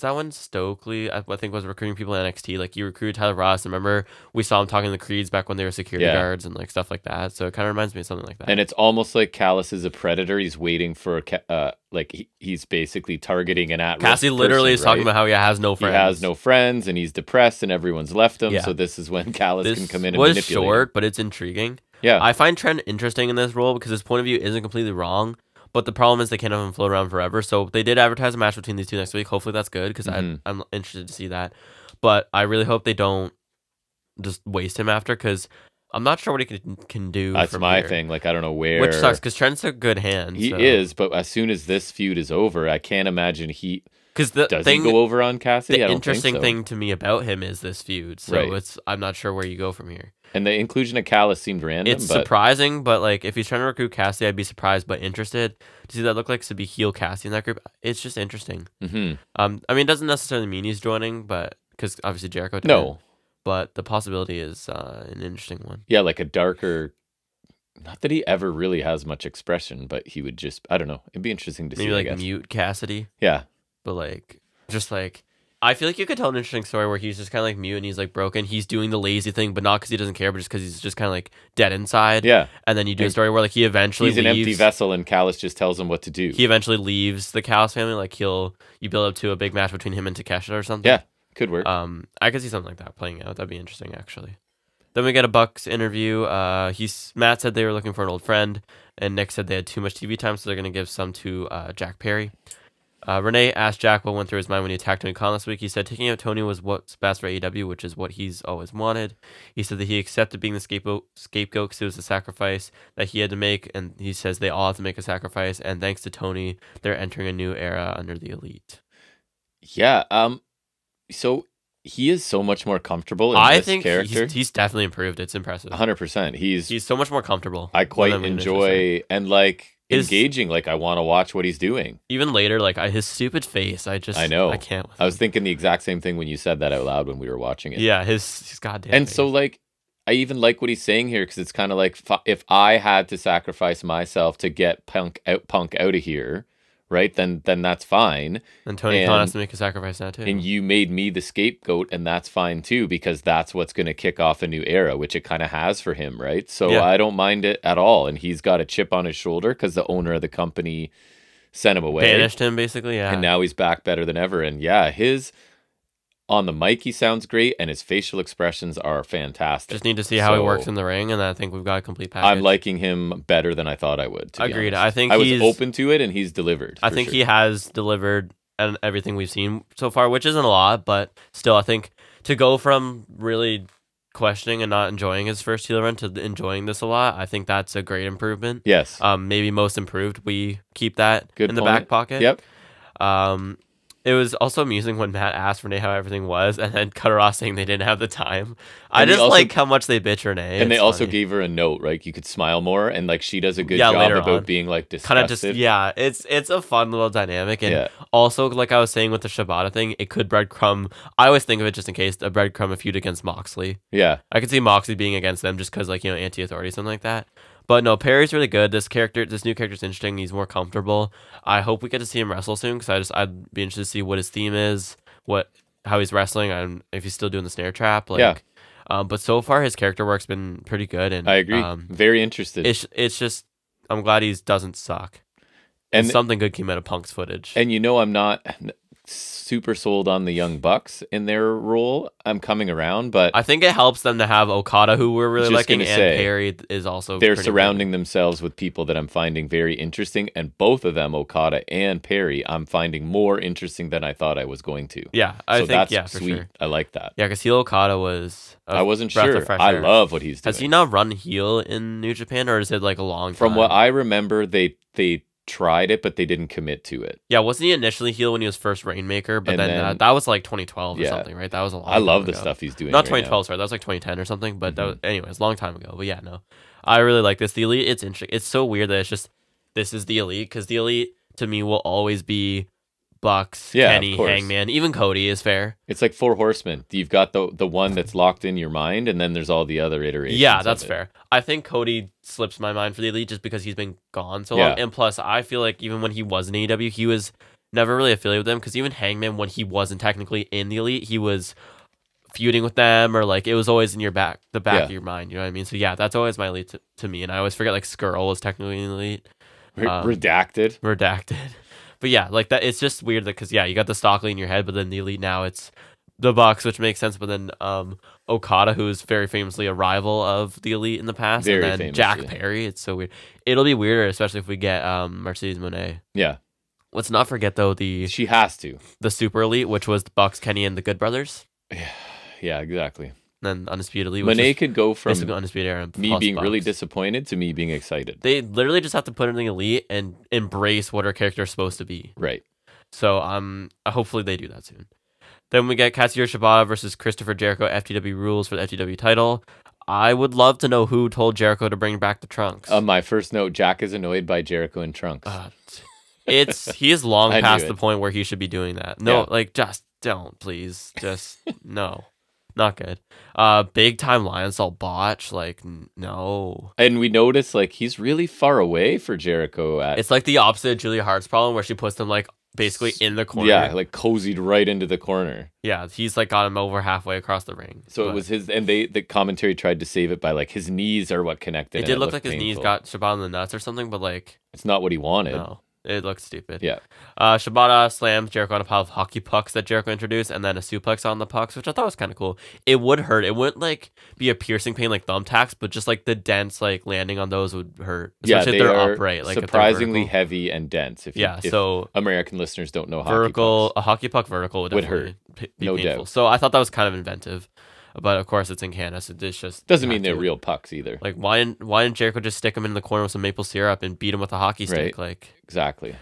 B: that when Stokely, I think, was recruiting people in NXT? Like, you recruited Tyler Ross, and remember we saw him talking to the Creeds back when they were security guards and like stuff like that. So it kind of reminds me of something like that.
A: And it's almost like Callis is a predator. He's waiting for, he's basically targeting an at-risk
B: Cassie literally
A: person,
B: is talking about how he has no friends.
A: He has no friends, and he's depressed, and everyone's left him. So this is when Callis can come in and manipulate.
B: This was short, but it's intriguing.
A: Yeah.
B: I find Trent interesting in this role because his point of view isn't completely wrong. But the problem is they can't have him float around forever. So they did advertise a match between these two next week. Hopefully that's good because I'm interested to see that. But I really hope they don't just waste him after because I'm not sure what he can do.
A: That's my thing. Like, I don't know where.
B: Which sucks because Trent's a good hand.
A: He is, but as soon as this feud is over, I can't imagine he...
B: Does
A: he go over on Cassidy?
B: The interesting thing to me about him is this feud. So I'm not sure where you go from here.
A: And the inclusion of Callis seemed random.
B: It's surprising, but like if he's trying to recruit Cassidy, I'd be surprised but interested to see that look like to be heel Cassidy in that group. It's just interesting.
A: Mm-hmm.
B: I mean, it doesn't necessarily mean he's joining, but because obviously Jericho did.
A: No.
B: But the possibility is an interesting one.
A: Yeah, like a darker... Not that he ever really has much expression, but he would just... I don't know. It'd be interesting to see,
B: Maybe like mute Cassidy.
A: Yeah.
B: But like, just like... I feel like you could tell an interesting story where he's just kind of like mute and he's like broken. He's doing the lazy thing, but not because he doesn't care, but just because he's just kind of like dead inside.
A: Yeah.
B: And then you do a story where like he eventually
A: he's an empty vessel and Callis just tells him what to do.
B: He eventually leaves the Callis family. Like you build up to a big match between him and Takeshita or something.
A: Yeah, could work.
B: I could see something like that playing out. That'd be interesting actually. Then we get a Bucks interview. Matt said they were looking for an old friend, and Nick said they had too much TV time, so they're gonna give some to Jack Perry. Renee asked Jack what went through his mind when he attacked Tony Khan last week. He said taking out Tony was what's best for AEW, which is what he's always wanted. He said that he accepted being the scapegoat because it was a sacrifice that he had to make, and he says they all have to make a sacrifice, and thanks to Tony, they're entering a new era under the Elite.
A: Yeah, so he is so much more comfortable in this character.
B: He's definitely improved. It's impressive.
A: 100%. He's
B: so much more comfortable.
A: I quite enjoy and like engaging. Like I want to watch what he's doing.
B: Even later, like his stupid face. I know. I can't.
A: I was thinking the exact same thing when you said that out loud when we were watching it.
B: Yeah, his goddamn.
A: And
B: face.
A: so like, I even like what he's saying here because it's kind of like if I had to sacrifice myself to get Punk out of here, right? Then that's fine.
B: And Tony Khan has to make a sacrifice now too.
A: And you made me the scapegoat, and that's fine too because that's what's going to kick off a new era, which it kind of has for him, right? So I don't mind it at all. And he's got a chip on his shoulder because the owner of the company sent him away,
B: banished him basically. Yeah,
A: and now he's back better than ever. And yeah, on the mic, he sounds great, and his facial expressions are fantastic.
B: Just need to see how he works in the ring, and I think we've got a complete package.
A: I'm liking him better than I thought I would.
B: Agreed.
A: I
B: think
A: I was open to it, and he's delivered.
B: I think he has delivered and everything we've seen so far, which isn't a lot, but still, I think to go from really questioning and not enjoying his first heel run to enjoying this a lot, I think that's a great improvement.
A: Yes.
B: Maybe most improved. We keep that in the back pocket.
A: Yep.
B: It was also amusing when Matt asked Renee how everything was, and then cut her off saying they didn't have the time. I just like how much they bitch Renee.
A: And they also gave her a note, right? You could smile more, and like she does a good job about being like disgusted.
B: It's a fun little dynamic, and also like I was saying with the Shibata thing, it could breadcrumb. I always think of it just in case a breadcrumb a feud against Moxley.
A: Yeah,
B: I could see Moxley being against them just because like anti-authority something like that. But no, Perry's really good. This new character's interesting. He's more comfortable. I hope we get to see him wrestle soon because I'd be interested to see what his theme is, how he's wrestling, and if he's still doing the snare trap. But so far his character work's been pretty good, and
A: I agree. Very interested.
B: It's just I'm glad he doesn't suck. And something good came out of Punk's footage.
A: And I'm not super sold on the Young Bucks in their role. I'm coming around, but
B: I think it helps them to have Okada, who we're really liking, and Perry is also.
A: They're surrounding themselves with people that I'm finding very interesting, and both of them, Okada and Perry, I'm finding more interesting than I thought I was going to.
B: Yeah, I think
A: that's
B: for
A: sweet.
B: Sure.
A: I like that.
B: Yeah, because heel Okada was.
A: I wasn't sure. I love what he's doing.
B: Has he not run heel in New Japan, or is it like a long time?
A: From what I remember, they tried it, but they didn't commit to it.
B: Yeah, wasn't he initially heel when he was first Rainmaker? But then that was like 2012 or something, right? That was a long time ago.
A: I love the stuff he's doing.
B: Not 2012, sorry. That was like 2010 or something. But that was, anyways, long time ago. But yeah, no. I really like this. The Elite, it's interesting. It's so weird that it's just, this is the Elite, because the Elite, to me, will always be Bucks, Kenny, Hangman, even Cody is fair.
A: It's like Four Horsemen. You've got the one that's locked in your mind, and then there's all the other iterations.
B: Yeah, that's fair. I think Cody slips my mind for the Elite just because he's been gone so long. And plus, I feel like even when he was in AEW, he was never really affiliated with them, because even Hangman, when he wasn't technically in the Elite, he was feuding with them, or like it was always in the back of your mind. You know what I mean? So yeah, that's always my Elite to me. And I always forget like Skrull was technically in the Elite.
A: Redacted.
B: But yeah, like that, it's just weird because you got the Stockley in your head, but then the Elite now it's the Bucks, which makes sense. But then Okada, who's very famously a rival of the Elite in the past, and then famously. Jack Perry. It's so weird. It'll be weirder, especially if we get Mercedes Moné.
A: Yeah.
B: Let's not forget though
A: she has to
B: the Super Elite, which was the Bucks, Kenny, and the Good Brothers.
A: Yeah, exactly.
B: And then Undisputed Elite.
A: Moné could go from
B: Undisputed Era
A: me being really disappointed to me being excited.
B: They literally just have to put in the Elite and embrace what her character is supposed to be.
A: Right.
B: So hopefully they do that soon. Then we get Katsuyori Shibata versus Christopher Jericho, FTW rules for the FTW title. I would love to know who told Jericho to bring back the trunks.
A: My first note: Jack is annoyed by Jericho in trunks.
B: He is long past the point where he should be doing that. No, just don't, please. Just no. Not good. Big time Lionsault botch. Like, no.
A: And we notice, like, he's really far away for Jericho.
B: It's like the opposite of Julia Hart's problem, where she puts him, like, basically in the corner.
A: Yeah, like cozied right into the corner.
B: Yeah, he's, like, got him over halfway across the ring.
A: So it was his, and the commentary tried to save it by, like, his knees are what connected.
B: It did look like his knees got Shibata in the nuts or something, but, like...
A: It's not what he wanted.
B: No. It looks stupid.
A: Yeah.
B: Shibata slams Jericho on a pile of hockey pucks that Jericho introduced, and then a suplex on the pucks, which I thought was kind of cool. It would hurt. It wouldn't like be a piercing pain like thumbtacks, but just like the dense like landing on those would hurt. Especially if they're upright. Like
A: surprisingly heavy and dense.
B: So
A: American listeners don't know
B: a hockey puck vertical would hurt. Be
A: no
B: painful.
A: doubt.
B: So I thought that was kind of inventive. But of course, it's in Canada, so it's just
A: doesn't mean they're real pucks either.
B: Like, why didn't Jericho just stick him in the corner with some maple syrup and beat him with a hockey stick?
A: Right.
B: Like
A: exactly.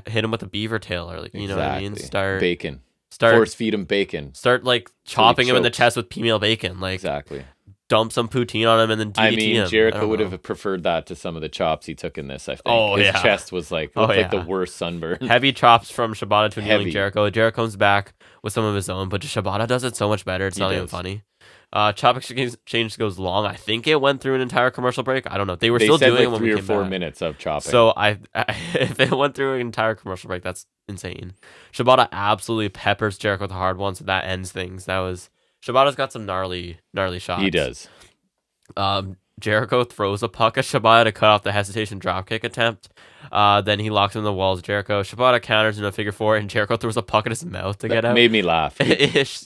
B: Hit him with a beaver tail, or like, you know what I mean?
A: Force feed him bacon.
B: Start like chopping him in the chest with female bacon. Like
A: exactly.
B: Dump some poutine on him and then DDT him.
A: Jericho would have preferred that to some of the chops he took in this. I think his chest was like like the worst sunburn.
B: Heavy chops from Shibata to kneeling Jericho. Jericho comes back with some of his own, but Shibata does it so much better. It's not even funny. Chop exchange goes long. I think it went through an entire commercial break. I don't know. They still doing
A: like
B: it when
A: 3
B: we
A: or
B: came
A: 4
B: back.
A: minutes of chopping.
B: So if it went through an entire commercial break, that's insane. Shibata absolutely peppers Jericho with a hard one, so that ends things. Shibata's got some gnarly shots.
A: He does.
B: Jericho throws a puck at Shibata to cut off the hesitation dropkick attempt. Then he locks in the walls. Shibata counters in a figure four, and Jericho throws a puck in his mouth to get out.
A: Made me laugh.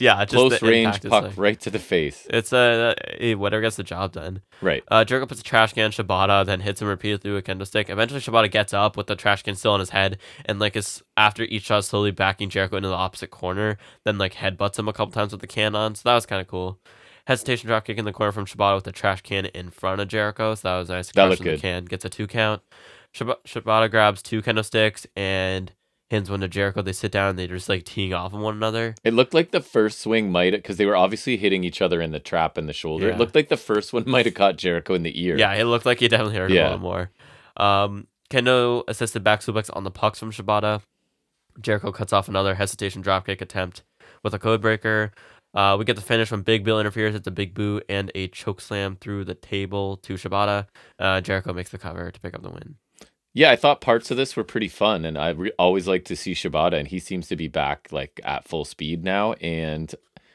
B: Yeah, just
A: close range puck right to the face.
B: It's whatever gets the job done.
A: Right.
B: Jericho puts a trash can on Shibata, then hits him repeatedly with a kendo stick. Eventually, Shibata gets up with the trash can still on his head, and like is after each shot, slowly backing Jericho into the opposite corner. Then like headbutts him a couple times with the can on. So that was kind of cool. Hesitation dropkick in the corner from Shibata with the trash can in front of Jericho. So that was nice.
A: That looked good.
B: The can gets a 2 count. Shibata grabs 2 kendo sticks and hands one to Jericho. They sit down and they just like teeing off on one another.
A: It looked like the first swing might have, because they were obviously hitting each other in the trap and the shoulder.
B: Yeah.
A: It looked like the first one might have caught Jericho in the ear.
B: Yeah, it looked like he definitely hurt him a little more. Kendo assisted back suplex on the pucks from Shibata. Jericho cuts off another hesitation dropkick attempt with a code breaker. We get the finish when Big Bill interferes. It's a big boot and a choke slam through the table to Shibata. Jericho makes the cover to pick up the win.
A: Yeah, I thought parts of this were pretty fun, and I always like to see Shibata, and he seems to be back like at full speed now. And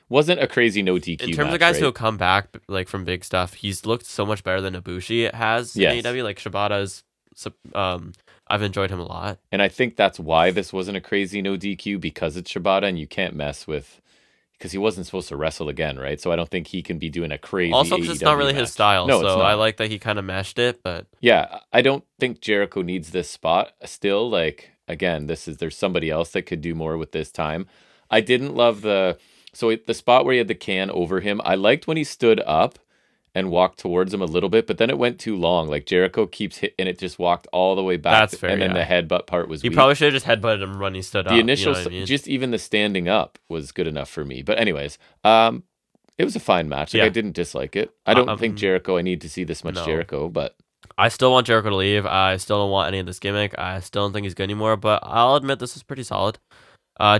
A: Wasn't a crazy no DQ
B: In terms
A: match,
B: of guys
A: right?
B: who come back like from big stuff, he's looked so much better than Ibushi has in
A: Yes.
B: AEW. Like Shibata's, I've enjoyed him a lot.
A: And I think that's why this wasn't a crazy no DQ, because it's Shibata and you can't mess with, because he wasn't supposed to wrestle again, right? So I don't think he can be doing a crazy
B: Also, because it's not really
A: match.
B: his style.
A: No,
B: so
A: it's not.
B: I like that he kind of meshed it, but
A: Yeah, I don't think Jericho needs this spot still. Like, again, there's somebody else that could do more with this time. I didn't love the spot where he had the can over him. I liked when he stood up and walked towards him a little bit, but then it went too long. Like Jericho keeps hit, and it just walked all the way back.
B: That's fair,
A: and then
B: yeah.
A: the headbutt part was
B: he
A: weak.
B: probably should have just headbutted him when he stood up.
A: The initial,
B: you know what I mean?
A: just even the standing up was good enough for me. But anyways, it was a fine match. Like,
B: Yeah.
A: I didn't dislike it. I don't think Jericho. I need to see this much
B: no.
A: Jericho, but
B: I still want Jericho to leave. I still don't want any of this gimmick. I still don't think he's good anymore, but I'll admit this is pretty solid.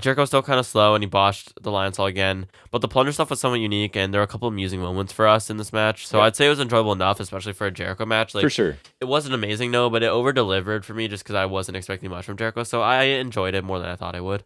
B: Jericho's still kind of slow, and he botched the Lion Saw again. But the plunger stuff was somewhat unique, and there were a couple amusing moments for us in this match. So I'd say it was enjoyable enough, especially for a Jericho match. Like,
A: for sure.
B: It wasn't amazing, no, but it over-delivered for me just because I wasn't expecting much from Jericho. So I enjoyed it more than I thought I would.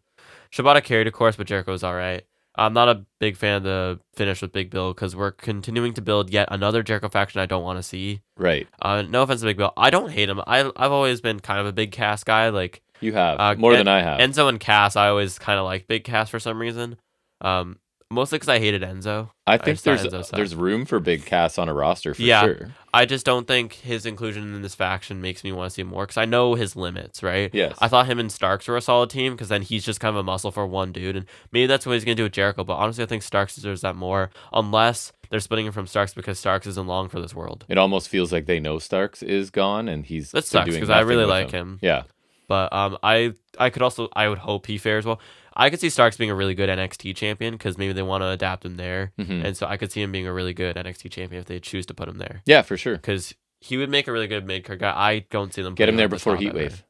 B: Shibata carried, of course, but Jericho was all right. I'm not a big fan of the finish with Big Bill because we're continuing to build yet another Jericho faction I don't want to see.
A: Right.
B: No offense to Big Bill. I don't hate him. I've always been kind of a big Cass guy. Like,
A: you have more than I have.
B: Enzo and Cass, I always kind of like Big Cass for some reason. Mostly because I hated Enzo.
A: I think there's room for Big Cass on a roster for sure.
B: I just don't think his inclusion in this faction makes me want to see more because I know his limits, right?
A: Yes.
B: I thought him and Starks were a solid team because then he's just kind of a muscle for one dude. And maybe that's what he's going to do with Jericho. But honestly, I think Starks deserves that more unless they're splitting him from Starks because Starks isn't long for this world.
A: It almost feels like they know Starks is gone and he's
B: that sucks because I really like him.
A: Yeah.
B: But I would hope he fares well. I could see Starks being a really good NXT champion because maybe they want to adapt him there.
A: Mm-hmm.
B: And so I could see him being a really good NXT champion if they choose to put him there.
A: Yeah, for sure.
B: Because he would make a really good mid-card guy. I don't see them
A: get him there before Heatwave.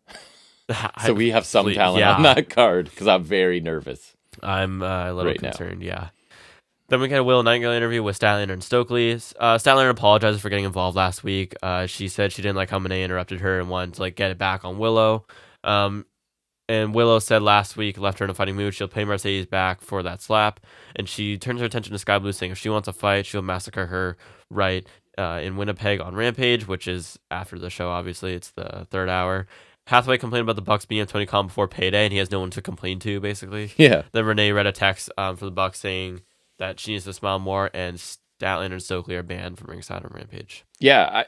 A: So we have some talent on that card because I'm very nervous.
B: I'm a little concerned, yeah. Then we get a Willow Nightingale interview with Statlander and Stokely. Statlander apologizes for getting involved last week. She said she didn't like how Monet interrupted her and wanted to get it back on Willow. And Willow said last week, left her in a fighting mood. She'll pay Mercedes back for that slap. And she turns her attention to Sky Blue, saying if she wants a fight, she'll massacre her in Winnipeg on Rampage, which is after the show, obviously. It's the third hour. Hathaway complained about the Bucks being at Tony Khan before payday, and he has no one to complain to, basically.
A: Yeah.
B: Then Renee read a text for the Bucks saying that she needs to smile more, and Statlander and Stokely are banned from ringside on Rampage.
A: Yeah,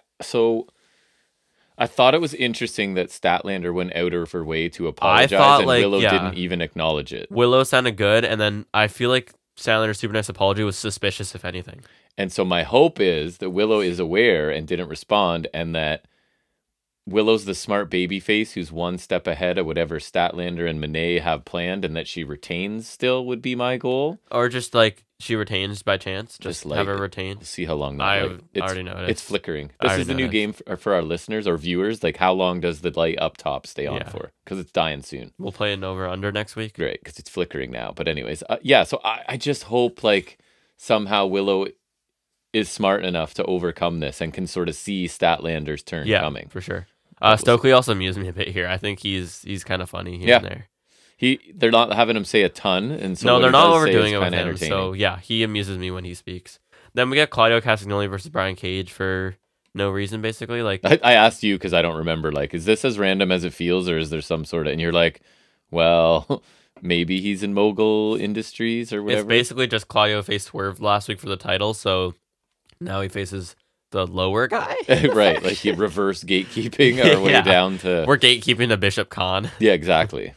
A: I thought it was interesting that Statlander went out of her way to apologize, and Willow didn't even acknowledge it.
B: Willow sounded good, and then I feel like Statlander's super nice apology was suspicious, if anything.
A: And so my hope is that Willow is aware and didn't respond, and that Willow's the smart baby face who's one step ahead of whatever Statlander and Monet have planned, and that she retains still would be my goal.
B: Or just she retains by chance. Just have her retain.
A: We'll see how long that
B: I already know it.
A: It's flickering. This is the new game for our listeners or viewers. Like, how long does the light up top stay on for? Because it's dying soon.
B: We'll play an over-under next week.
A: Right, because it's flickering now. But anyways, so I just hope somehow Willow is smart enough to overcome this and can sort of see Statlander's turn coming.
B: For sure. Stokely also amused me a bit here. I think he's kind of funny here and there.
A: They're not having him say a ton, and so
B: no, they're not overdoing it with
A: him.
B: So yeah, he amuses me when he speaks. Then we get Claudio Castagnoli versus Brian Cage for no reason, basically.
A: I asked you because I don't remember. Is this as random as it feels, or is there some sort of? And you're like, well, maybe he's in Mogul Industries or whatever.
B: It's basically just Claudio faced Swerve last week for the title, so now he faces the lower guy.
A: Right, he reverse gatekeeping our way down to...
B: We're gatekeeping to Bishop Khan.
A: Yeah, exactly.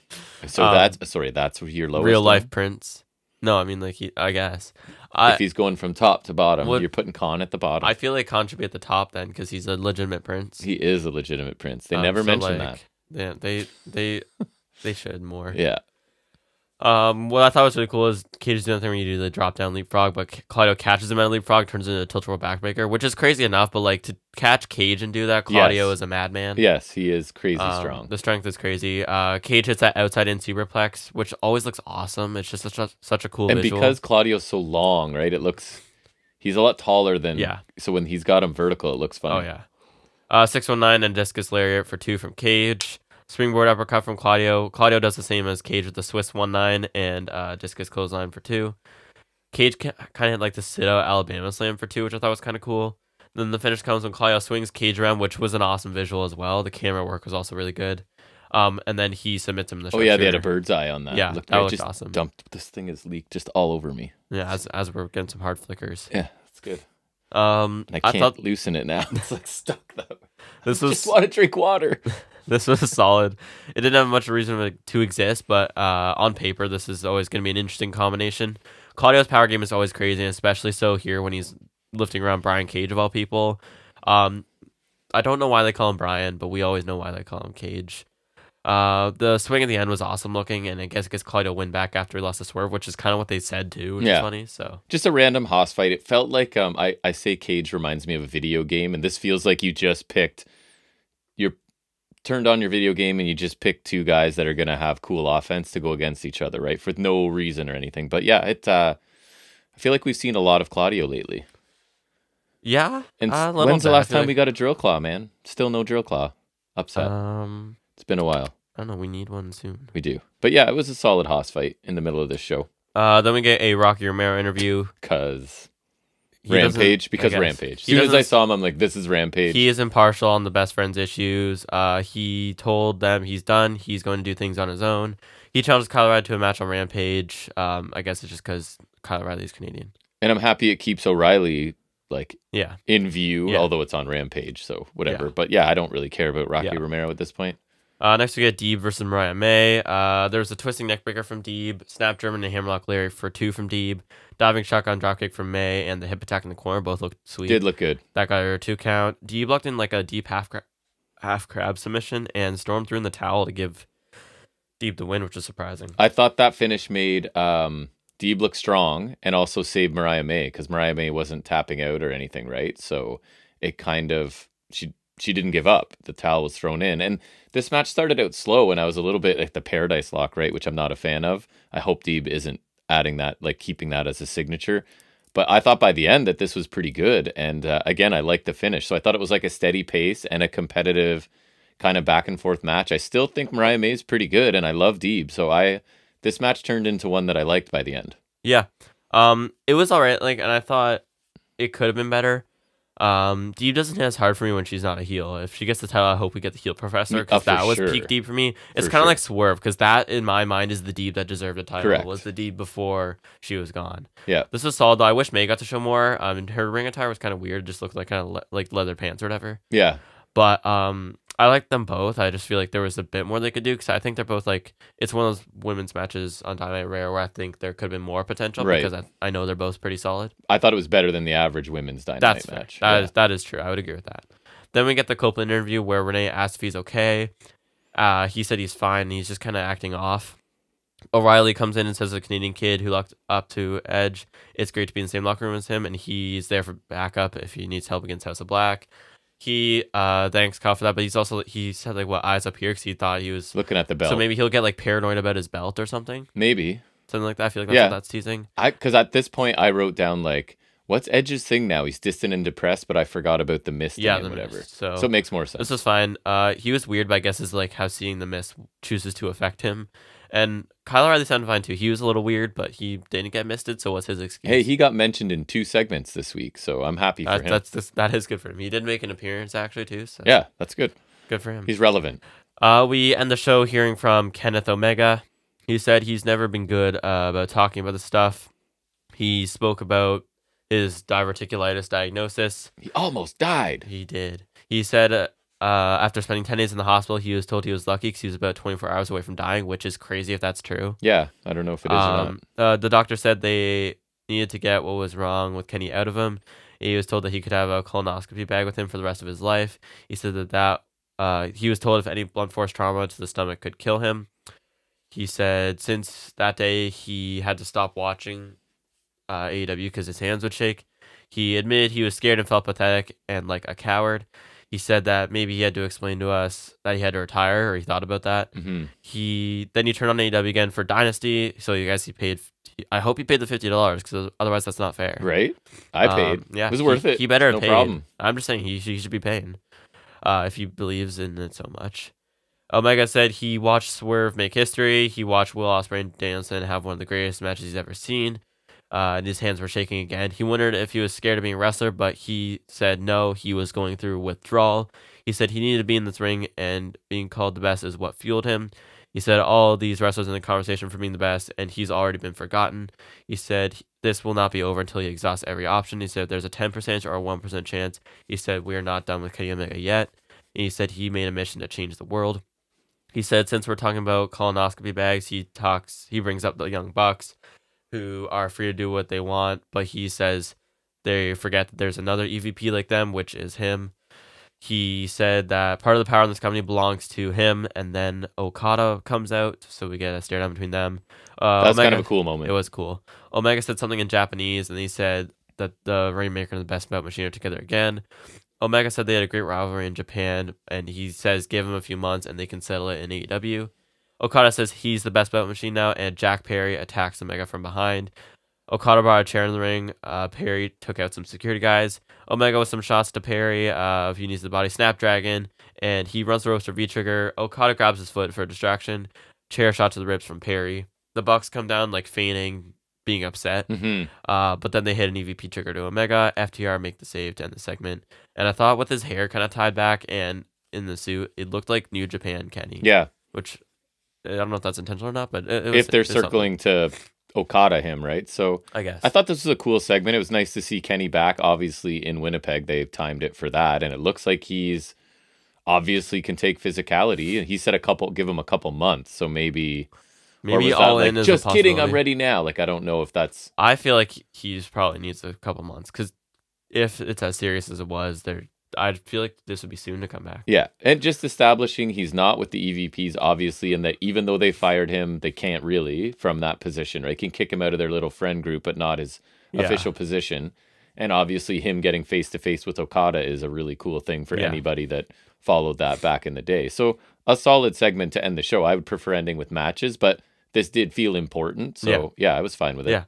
A: So that's your lowest
B: real life
A: one?
B: Prince. No, I mean, I guess.
A: If he's going from top to bottom, you're putting Khan at the bottom.
B: I feel like Khan should be at the top then, because he's a legitimate prince.
A: He is a legitimate prince. They never mention that.
B: Yeah, they should more.
A: Yeah.
B: What I thought was really cool is Cage is doing the thing where you do the drop down leapfrog, but Claudio catches him at a leapfrog, turns into a tilt-a-whirl backbreaker, which is crazy enough, but to catch Cage and do that, Claudio is a madman.
A: Yes, he is crazy strong.
B: The strength is crazy. Cage hits that outside in superplex, which always looks awesome. It's just such a cool visual.
A: And because Claudio's so long, right, he's a lot taller than, so when he's got him vertical, it looks funny.
B: Oh yeah. 619 and discus lariat for 2 from Cage. Springboard uppercut from Claudio. Claudio does the same as Cage with the Swiss 1-9 and discus clothesline for 2. Cage kind of had like the sit-out Alabama slam for 2, which I thought was kind of cool. Then the finish comes when Claudio swings Cage around, which was an awesome visual as well. The camera work was also really good. And then he submits him in the
A: Oh yeah, they had a bird's eye on that.
B: Yeah,
A: looked
B: that
A: great.
B: looked
A: Just
B: awesome.
A: Dumped. This thing is leaked just all over me.
B: Yeah, as we're getting some hard flickers.
A: Yeah, that's good.
B: And
A: I can't loosen it now. It's like stuck that way.
B: This was
A: just want to drink water.
B: This was solid. It didn't have much reason to exist, but on paper, this is always going to be an interesting combination. Claudio's power game is always crazy, and especially so here when he's lifting around Brian Cage of all people. I don't know why they call him Brian, but we always know why they call him Cage. The swing at the end was awesome looking, and I guess it gets Claudio win back after he lost the swerve, which is kind of what they said too, which is funny. So
A: just a random Haas fight. It felt like I say Cage reminds me of a video game, and this feels like you just turned on your video game and you just picked 2 guys that are gonna have cool offense to go against each other, right? For no reason or anything. But yeah, I feel like we've seen a lot of Claudio lately.
B: Yeah.
A: And when's the last time we got a drill claw, man? Still no drill claw. Upset. It's been a while.
B: I don't know. We need one soon.
A: We do. But yeah, it was a solid Haas fight in the middle of this show.
B: Then we get a Rocky Romero interview.
A: Because Rampage. As soon as I saw him, I'm like, this is Rampage.
B: He is impartial on the best friends issues. He told them he's done. He's going to do things on his own. He challenged Kyle O'Reilly to a match on Rampage. I guess it's just because Kyle O'Reilly's Canadian.
A: And I'm happy it keeps O'Reilly in view,
B: Yeah.
A: although it's on Rampage, so whatever.
B: Yeah.
A: But yeah, I don't really care about Rocky Romero at this point.
B: Next we get Deeb versus Mariah May. There was a twisting neckbreaker from Deeb, snap German and hammerlock Larry for 2 from Deeb, diving shotgun dropkick from May, and the hip attack in the corner both looked sweet.
A: Did look good.
B: That got her a 2 count. Deeb locked in like a deep half crab submission and stormed through in the towel to give Deeb the win, which is surprising.
A: I thought that finish made Deeb look strong and also saved Mariah May because Mariah May wasn't tapping out or anything, right? So it kind of she didn't give up. The towel was thrown in. And this match started out slow and I was a little bit like the Paradise Lock, right? Which I'm not a fan of. I hope Deeb isn't adding that, like keeping that as a signature. But I thought by the end that this was pretty good. And again, I liked the finish. So I thought it was like a steady pace and a competitive kind of back and forth match. I still think Mariah May is pretty good and I love Deeb. So this match turned into one that I liked by the end.
B: Yeah. It was all right. And I thought it could have been better. Deeb doesn't hit as hard for me when she's not a heel. If she gets the title, I hope we get the heel professor because that was peak Deeb for me. It's kind of like Swerve because that, in my mind, is the Deeb that deserved a title.
A: Correct.
B: Was the Deeb before she was gone.
A: Yeah.
B: This was solid though. I wish May got to show more. And her ring attire was kind of weird. Just looked like kind of like leather pants or whatever.
A: Yeah.
B: But I like them both. I just feel like there was a bit more they could do because I think they're both it's one of those women's matches on Dynamite Rare where I think there could have been more potential because I know they're both pretty solid.
A: I thought it was better than the average women's Dynamite match.
B: That is true. I would agree with that. Then we get the Copeland interview where Renee asked if he's okay. He said he's fine. He's just kind of acting off. O'Reilly comes in and says the Canadian kid who locked up to Edge, it's great to be in the same locker room as him, and he's there for backup if he needs help against House of Black. He thanks Kyle for that, but he said eyes up here because he thought he was
A: looking at the belt.
B: So maybe he'll get paranoid about his belt or something.
A: Maybe
B: something like that. I feel like that's what that's teasing.
A: Because at this point I wrote down what's Edge's thing now? He's distant and depressed, but I forgot about the mist and whatever.
B: Mist. So
A: it makes more sense.
B: This is fine. He was weird, but I guess is how seeing the mist chooses to affect him. And Kyle O'Reilly sounded fine too. He was a little weird, but he didn't get misted, so what's his excuse?
A: Hey, he got mentioned in 2 segments this week, so I'm happy for him.
B: That is good for him. He did make an appearance actually too. So.
A: Yeah, that's good.
B: Good for him.
A: He's relevant.
B: We end the show hearing from Kenneth Omega. He said he's never been good about talking about this stuff. He spoke about his diverticulitis diagnosis.
A: He almost died.
B: He did. He said after spending 10 days in the hospital, he was told he was lucky because he was about 24 hours away from dying, which is crazy if that's true.
A: Yeah, I don't know if it is or
B: not. The doctor said they needed to get what was wrong with Kenny out of him. He was told that he could have a colonoscopy bag with him for the rest of his life. He said that he was told if any blunt force trauma to the stomach could kill him. He said since that day, he had to stop watching AEW because his hands would shake. He admitted he was scared and felt pathetic and like a coward. He said that maybe he had to explain to us that he had to retire, or he thought about that.
A: Mm-hmm.
B: He turned on AEW again for Dynasty. So you guys, I hope he paid the $50 because otherwise that's not fair.
A: Right? I paid.
B: Yeah,
A: it was worth it.
B: He better have paid.
A: Problem.
B: I'm just saying he should be paying if he believes in it so much. Omega said he watched Swerve make history. He watched Will Ospreay and Danielson have one of the greatest matches he's ever seen. and his hands were shaking again. He wondered if he was scared of being a wrestler, but he said no, he was going through withdrawal. He said he needed to be in this ring, and being called the best is what fueled him. He said all these wrestlers in the conversation for being the best, and he's already been forgotten. He said this will not be over until he exhausts every option. He said there's a 10% or a 1% chance. He said we are not done with Kenny Omega yet. And he said he made a mission to change the world. He said since we're talking about colonoscopy bags, he brings up the Young Bucks, who are free to do what they want, but he says they forget that there's another EVP like them, which is him. He said that part of the power in this company belongs to him, and then Okada comes out, so we get a stare down between them.
A: That's kind of a cool moment.
B: It was cool. Omega said something in Japanese, and he said that the Rainmaker and the Best Bout Machine are together again. Omega said they had a great rivalry in Japan, and he says give him a few months and they can settle it in AEW. Okada says he's the Best Bout Machine now, and Jack Perry attacks Omega from behind. Okada brought a chair in the ring. Perry took out some security guys. Omega with some shots to Perry. He needs the body Snapdragon, and he runs the ropes for V-Trigger. Okada grabs his foot for a distraction. Chair shot to the ribs from Perry. The Bucks come down like feigning being upset, but then they hit an EVP trigger to Omega. FTR make the save to end the segment, and I thought with his hair kind of tied back and in the suit, it looked like New Japan Kenny.
A: Yeah,
B: which I don't know if that's intentional or not, but
A: if they're circling to Okada him, right? So
B: I guess
A: I thought this was a cool segment. It was nice to see Kenny back. Obviously in Winnipeg, they've timed it for that, and it looks like he's obviously can take physicality. He said give him a couple months, so maybe
B: all in.
A: Like, just kidding, I'm ready now. Like I don't know if that's.
B: I feel like he's probably needs a couple months because if it's as serious as it was, I feel like this would be soon to come back.
A: Yeah, and just establishing he's not with the EVPs, obviously, and that even though they fired him, they can't really from that position, right? Can kick him out of their little friend group, but not his official position. And obviously, him getting face-to-face with Okada is a really cool thing for anybody that followed that back in the day. So a solid segment to end the show. I would prefer ending with matches, but this did feel important. So, yeah I was fine with it.
B: Yeah,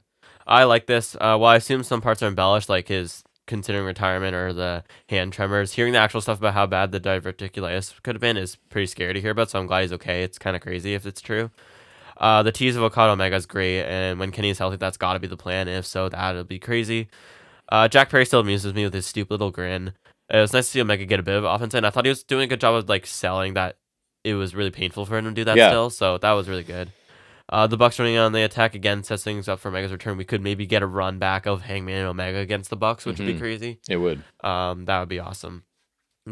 B: I like this. Well, I assume some parts are embellished, like his considering retirement or the hand tremors. Hearing the actual stuff about how bad the diverticulitis could have been is pretty scary to hear about, so I'm glad he's okay. It's kind of crazy if it's true. The tease of Okada Omega is great, and when Kenny's healthy, that's got to be the plan. If so, that'll be crazy. Jack Perry still amuses me with his stupid little grin. It was nice to see Omega get a bit of offense in. I thought he was doing a good job of like selling that it was really painful for him to do that still, so that was really good. The Bucks running on the attack again sets things up for Omega's return. We could maybe get a run back of Hangman and Omega against the Bucks, which would be crazy.
A: It would.
B: That would be awesome.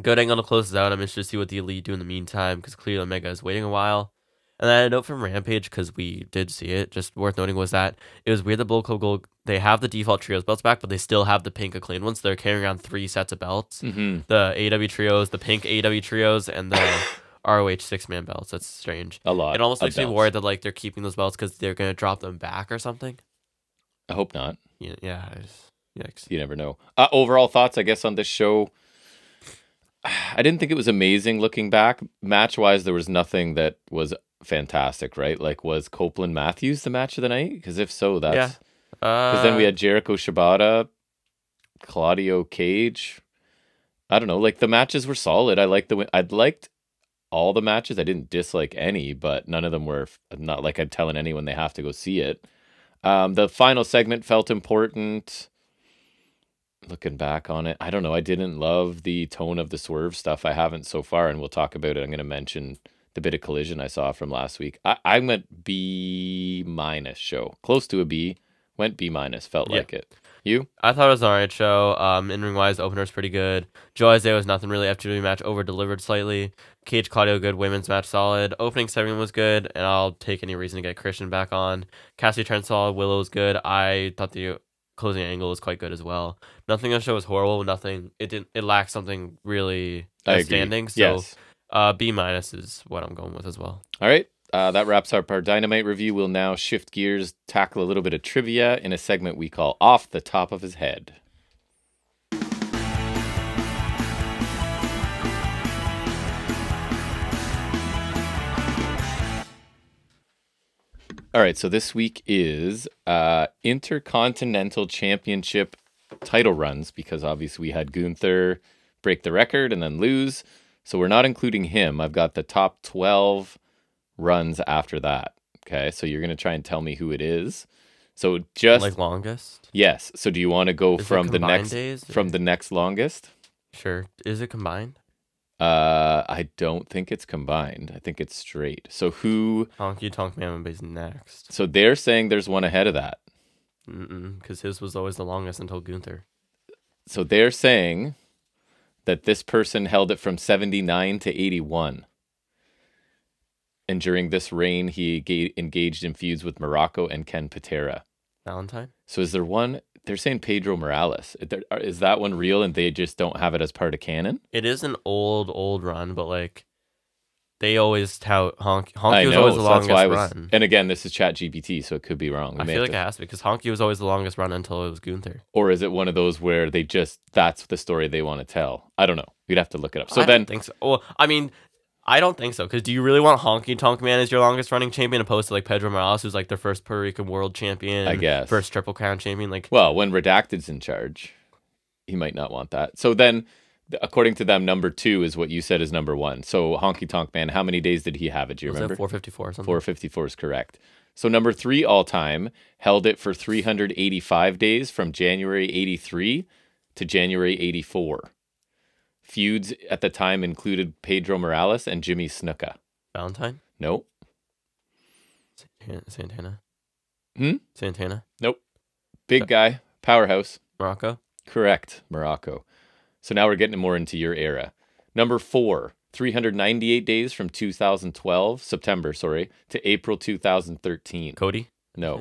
B: Good angle to close this out. I'm interested to see what the Elite do in the meantime because clearly Omega is waiting a while. And then a note from Rampage, because we did see it, just worth noting, was that it was weird that Bullet Club Gold, they have the default trios belts back, but they still have the pink acclaimed ones. They're carrying around 3 sets of belts. The AEW trios, the pink AEW trios, and the ROH 6-man belts. That's strange.
A: A lot.
B: It almost makes me worried that like they're keeping those belts because they're going to drop them back or something.
A: I hope not.
B: Yeah. Yikes.
A: You never know. Overall thoughts, I guess, on this show. I didn't think it was amazing looking back. Match-wise, there was nothing that was fantastic, right? Like, was Copeland Matthews the match of the night? Because if so, that's because then we had Jericho Shibata, Claudio Cage. I don't know. Like the matches were solid. I'd liked all the matches. I didn't dislike any, but none of them were not like I'm telling anyone they have to go see it. The final segment felt important. Looking back on it, I don't know. I didn't love the tone of the Swerve stuff. I haven't so far, and we'll talk about it. I'm going to mention the bit of Collision I saw from last week. I went B- show. Close to a B. Went B-. Felt like it. You?
B: I thought it was an alright show. In-ring wise, opener's pretty good. Joe Isaiah was nothing really. FTW match over-delivered slightly. Cage Claudio good. Women's match solid. Opening segment was good, and I'll take any reason to get Christian back on. Cassie Trent solid. Willow's good. I thought the closing angle was quite good as well. Nothing on the show was horrible. It lacked something really outstanding. So
A: yes.
B: B- is what I'm going with as well.
A: All right. That wraps up our Dynamite review. We'll now shift gears, tackle a little bit of trivia in a segment we call Off the Top of His Head. All right, so this week is Intercontinental Championship title runs, because obviously we had Gunther break the record and then lose. So we're not including him. I've got the top 12 runs after that. Okay, so you're going to try and tell me who it is. So just
B: Like longest?
A: yes. So do you want to go
B: Is it
A: from the
B: combined
A: next
B: days,
A: from
B: or-
A: the next longest?
B: Sure. Is it combined?
A: I don't think it's combined. I think it's straight. So who?
B: Honky Tonk Man is next.
A: So they're saying there's one ahead of that.
B: Because his was always the longest until Gunther.
A: So they're saying that this person held it from 79 to 81. And during this reign, he engaged in feuds with Morocco and Ken Patera.
B: Valentine?
A: So is there one? They're saying Pedro Morales. Is that one real and they just don't have it as part of canon?
B: It is an old run, but like they always tout Honky
A: I
B: was
A: know,
B: always the
A: so that's
B: longest
A: why
B: run.
A: And again, this is ChatGPT, so it could be wrong.
B: I feel like it has to be because Honky was always the longest run until it was Gunther.
A: Or is it one of those where that's the story they want to tell? I don't know. We'd have to look it up. So
B: I don't think so. Well, I mean, I don't think so. Because do you really want Honky Tonk Man as your longest running champion opposed to like Pedro Morales, who's like their first Puerto Rican world champion?
A: I guess.
B: First Triple Crown champion. Like,
A: well, when Redacted's in charge, he might not want that. So then, according to them, number 2 is what you said is number 1. So Honky Tonk Man, how many days did he have it? Do you remember?
B: 454 or something?
A: 454 is correct. So number 3 all time held it for 385 days from January 83 to January 84. Feuds at the time included Pedro Morales and Jimmy Snuka.
B: Valentine?
A: Nope.
B: Santana?
A: Santana? Nope. Big guy. Powerhouse.
B: Morocco?
A: Correct. Morocco. So now we're getting more into your era. Number 4, 398 days from 2012, September, to April 2013.
B: Cody?
A: No.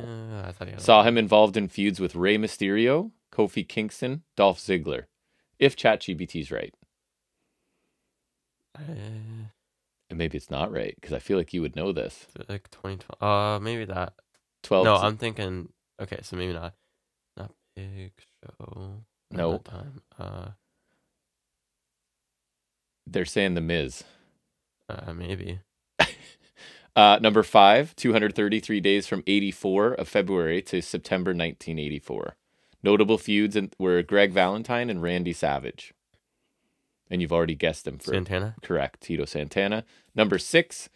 B: I thought he had
A: Saw him involved in feuds with Rey Mysterio, Kofi Kingston, Dolph Ziggler. If ChatGPT's right. And maybe it's not right, because I feel like you would know this.
B: Like 2012. Maybe that.
A: 12.
B: No, I'm thinking. Okay, so maybe not. Not Big Show.
A: No.
B: Time.
A: They're saying The Miz.
B: Maybe.
A: Number 5, 233 days from 84 of February to September 1984. Notable feuds were Greg Valentine and Randy Savage. And you've already guessed them for
B: Santana?
A: Correct, Tito Santana. Number 6,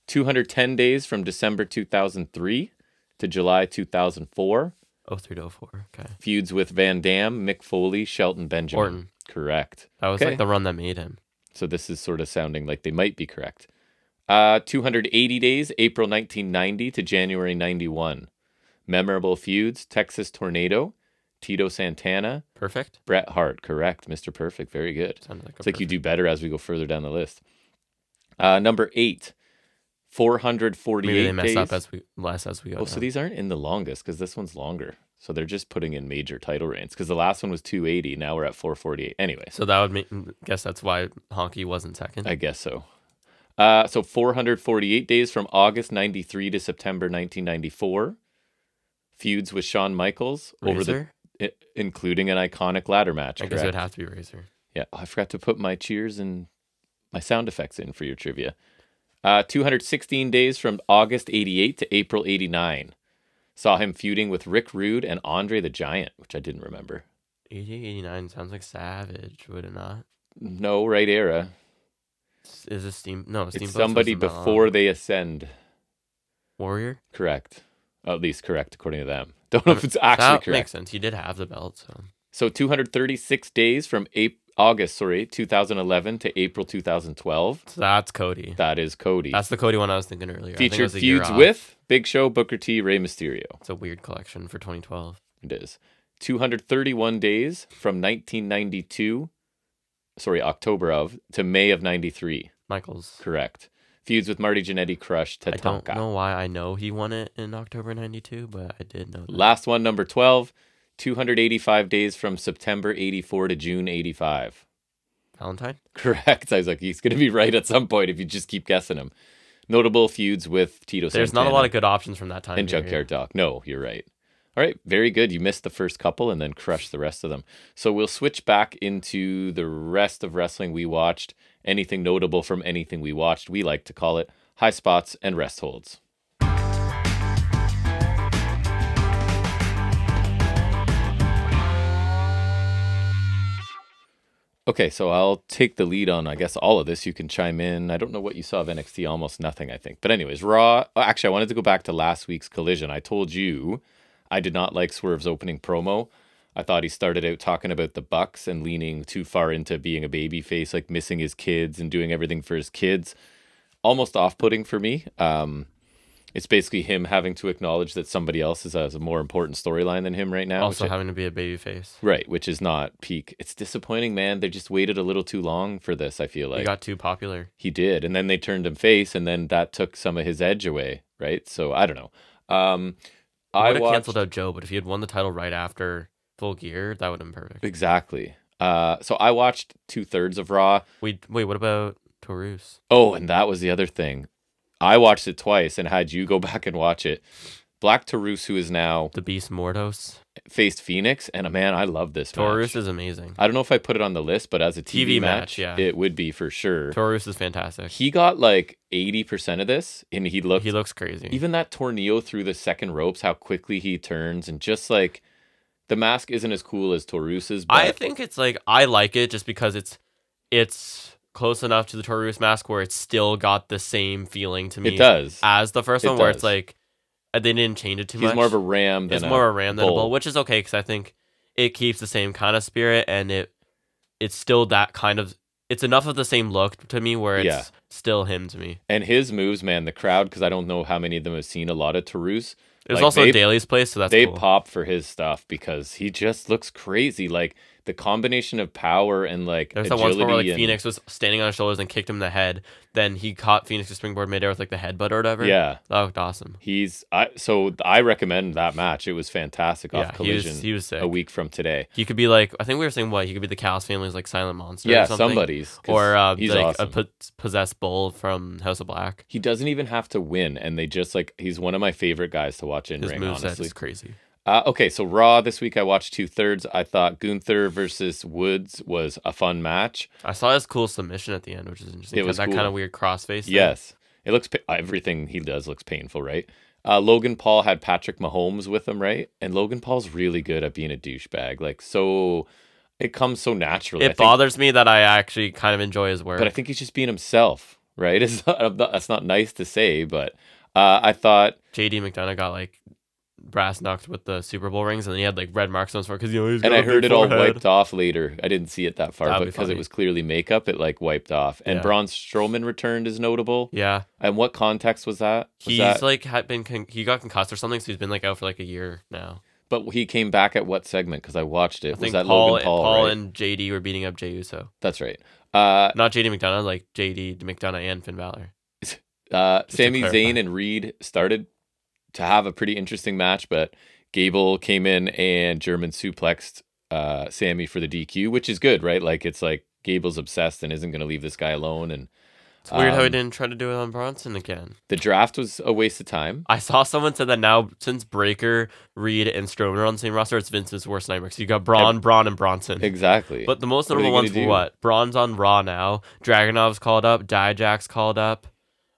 A: 210 days from December 2003 to July 2004.
B: 03 to 04. Okay.
A: Feuds with Van Dam, Mick Foley, Shelton Benjamin.
B: Orton.
A: Correct.
B: That was
A: Okay.
B: like the run that made him.
A: So this is sort of sounding like they might be correct. 280 days, April 1990 to January 91. Memorable feuds, Texas Tornado, Tito Santana,
B: Perfect?
A: Bret Hart. Correct, Mr. Perfect. Very good.
B: Sounded like
A: It's like you do better as we go further down the list. Number 8, 448
B: Maybe they mess
A: days.
B: up as we go.
A: Oh, so these aren't in the longest because this one's longer. So they're just putting in major title reigns because the last one was 280. Now we're at 448. Anyway.
B: So that would guess that's why Honky wasn't second.
A: I guess so. So 448 days from August 93 to September 1994. Feuds with Shawn Michaels
B: Razor?
A: including an iconic ladder match.
B: I guess it would have to be Razor.
A: Yeah, I forgot to put my cheers and my sound effects in for your trivia. 216 days from August 88 to April 89. Saw him feuding with Rick Rude and Andre the Giant, which I didn't remember.
B: 88, 89 sounds like Savage, would it not?
A: No, right era.
B: Is it Steam? No, Steam.
A: It's somebody before they ascend.
B: Warrior?
A: Correct. At least correct according to them. Don't know if it's actually
B: that
A: correct.
B: Makes sense. He did have the belt, so.
A: So 236 days from August 2011 to April 2012.
B: So that's Cody.
A: That is Cody.
B: That's the Cody one I was thinking earlier.
A: Featured feuds with Big Show, Booker T, Rey Mysterio.
B: It's a weird collection for 2012.
A: It is. 231 days from October to May of 93.
B: Michaels.
A: Correct. Feuds with Marty Jannetty, Crush, Tatanka.
B: I don't know why I know he won it in October 92, but I did know that.
A: Last one, number 12, 285 days from September 84 to June 85.
B: Valentine?
A: Correct. I was like, he's going to be right at some point if you just keep guessing him. Notable feuds with Tito Santana.
B: There's not a lot of good options from that time.
A: And Junkyard Dog. No, you're right. All right, very good. You missed the first couple and then crushed the rest of them. So we'll switch back into the rest of wrestling we watched. Anything notable from anything we watched. We like to call it Highspots and Restholds. Okay, so I'll take the lead on, I guess, all of this. You can chime in. I don't know what you saw of NXT. Almost nothing, I think. But anyways, Raw. Actually, I wanted to go back to last week's Collision. I told you I did not like Swerve's opening promo. I thought he started out talking about the Bucks and leaning too far into being a baby face, like missing his kids and doing everything for his kids. Almost off-putting for me. It's basically him having to acknowledge that somebody else has a more important storyline than him right now.
B: Also having to be a baby face.
A: Right, which is not peak. It's disappointing, man. They just waited a little too long for this, I feel like.
B: He got too popular.
A: He did, and then they turned him face, and then that took some of his edge away, right? So, I don't know.
B: I would have canceled out Joe, but if he had won the title right after Full Gear, that would have been perfect.
A: Exactly. So I watched 2/3 of Raw.
B: Wait, what about Taurus?
A: Oh, and that was the other thing. I watched it twice and had you go back and watch it. Black Taurus, who is now
B: the Beast Mordos,
A: faced Phoenix, and man, I love this match.
B: Taurus is amazing.
A: I don't know if I put it on the list, but as a TV match,
B: yeah,
A: it would be for sure.
B: Taurus is fantastic.
A: He got like 80% of this, and he looks
B: crazy.
A: Even that tornado through the second ropes, how quickly he turns, and just like the mask isn't as cool as Taurus's. But
B: I think it's like I like it just because it's close enough to the Taurus mask where it's still got the same feeling to me.
A: It does
B: as the first one, where it's like they didn't change it too much.
A: He's more of a ram than
B: a bull, which is okay because I think it keeps the same kind of spirit, and it's still that kind of. It's enough of the same look to me where it's still him to me.
A: And his moves, man, the crowd, because I don't know how many of them have seen a lot of Taurus.
B: It was also Daly's place, so
A: they
B: cool.
A: pop for his stuff because he just looks crazy. Like the combination of power and like
B: there's
A: agility.
B: That one where like Phoenix was standing on his shoulders and kicked him in the head. Then he caught Phoenix's springboard midair with like the headbutt or whatever.
A: Yeah,
B: that looked awesome.
A: So I recommend that match. It was fantastic off Collision.
B: He was sick.
A: A week from today.
B: He could be like, I think we were saying he could be the Chaos Family's like Silent Monster.
A: Yeah,
B: or something.
A: somebody's.
B: Or
A: he's
B: like
A: awesome.
B: a possessed bull from House of Black.
A: He doesn't even have to win, and they just like he's one of my favorite guys to watch in ring. Honestly,
B: is crazy.
A: Okay, so Raw this week I watched 2/3. I thought Gunther versus Woods was a fun match.
B: I saw his cool submission at the end, which is interesting. It was that kind of weird crossface thing.
A: Yes, it looks everything he does looks painful, right? Logan Paul had Patrick Mahomes with him, right? And Logan Paul's really good at being a douchebag. Like so, it comes so naturally.
B: It bothers me that I actually kind of enjoy his work,
A: but I think he's just being himself, right? That's not nice to say, but I thought
B: JD McDonough got like brass knucked with the Super Bowl rings, and then he had like red marks on his forehead because he's got
A: I heard it all
B: forehead.
A: wiped off later. I didn't see it that far, but because it was clearly makeup, it like wiped off. And Braun Strowman returned is notable.
B: Yeah.
A: And what context was that?
B: He got concussed or something, so he's been like out for like a year now.
A: But he came back at what segment? Because I watched it.
B: Was that Logan Paul? Paul right? And JD were beating up Jey Uso.
A: That's right.
B: Not JD McDonough, like JD McDonough and Finn Balor.
A: Sami Zayn and Reed started to have a pretty interesting match, but Gable came in and German suplexed Sammy for the DQ, which is good, right? Like it's like Gable's obsessed and isn't going to leave this guy alone. And
B: it's weird how he didn't try to do it on Bronson again.
A: The draft was a waste of time.
B: I saw someone said that now since Breaker, Reed, and Strowman are on the same roster, it's Vince's worst nightmare. So you got Braun, and Bronson.
A: Exactly.
B: But the most notable ones were what? Braun's on Raw now. Dragunov's called up. Dijak's called up.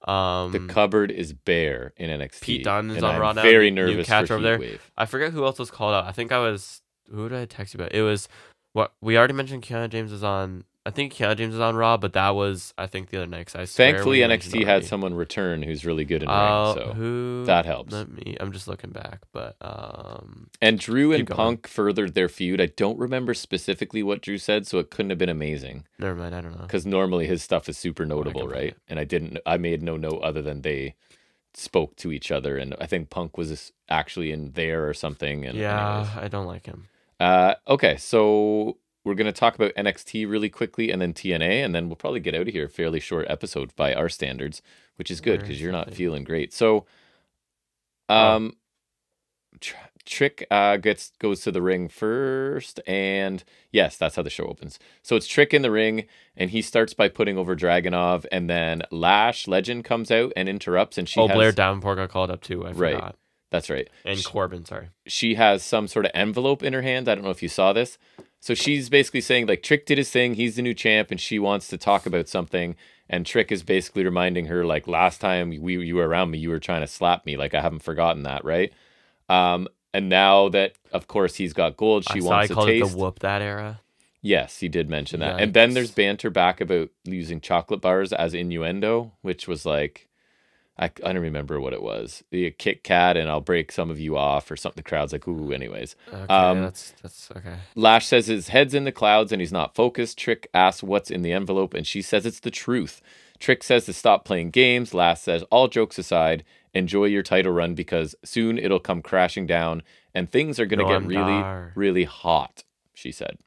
A: The cupboard is bare in NXT.
B: Pete Dunne is on Raw now.
A: Very nervous
B: for
A: over
B: there.
A: Wave.
B: I forget who else was called out. I think who did I text you about? It was what we already mentioned. Keanu James is on. I think Keanu James is on Raw, but that was I think the other night.
A: Thankfully, NXT had someone return who's really good in ring, so that helps.
B: I'm just looking back, but
A: and Drew and Punk furthered their feud. I don't remember specifically what Drew said, so it couldn't have been amazing.
B: Never mind, I don't know.
A: Because normally his stuff is super notable, right? And I made no note other than they spoke to each other, and I think Punk was actually in there or something. And anyways.
B: I don't like him.
A: Okay, so we're going to talk about NXT really quickly and then TNA, and then we'll probably get out of here. Fairly short episode by our standards, which is good because you're not feeling great. So, Trick goes to the ring first, and yes, that's how the show opens. So it's Trick in the ring, and he starts by putting over Dragunov, and then Lash Legend comes out and interrupts, and
B: Blair Davenport got called up too. I forgot.
A: Right. That's right.
B: And Corbin, sorry.
A: She has some sort of envelope in her hand. I don't know if you saw this. So she's basically saying, like, Trick did his thing. He's the new champ, and she wants to talk about something. And Trick is basically reminding her, like, last time you were around me, you were trying to slap me. Like, I haven't forgotten that, right? And now that, of course, he's got gold, she wants to taste.
B: I called it the whoop that era.
A: Yes, he did mention that. And then there's banter back about using chocolate bars as innuendo, which was like, I don't remember what it was. The Kit Kat and I'll break some of you off or something. The crowd's like, ooh, anyways.
B: Okay, that's okay.
A: Lash says his head's in the clouds and he's not focused. Trick asks what's in the envelope and she says it's the truth. Trick says to stop playing games. Lash says, all jokes aside, enjoy your title run because soon it'll come crashing down and things are going to get really, really hot, she said.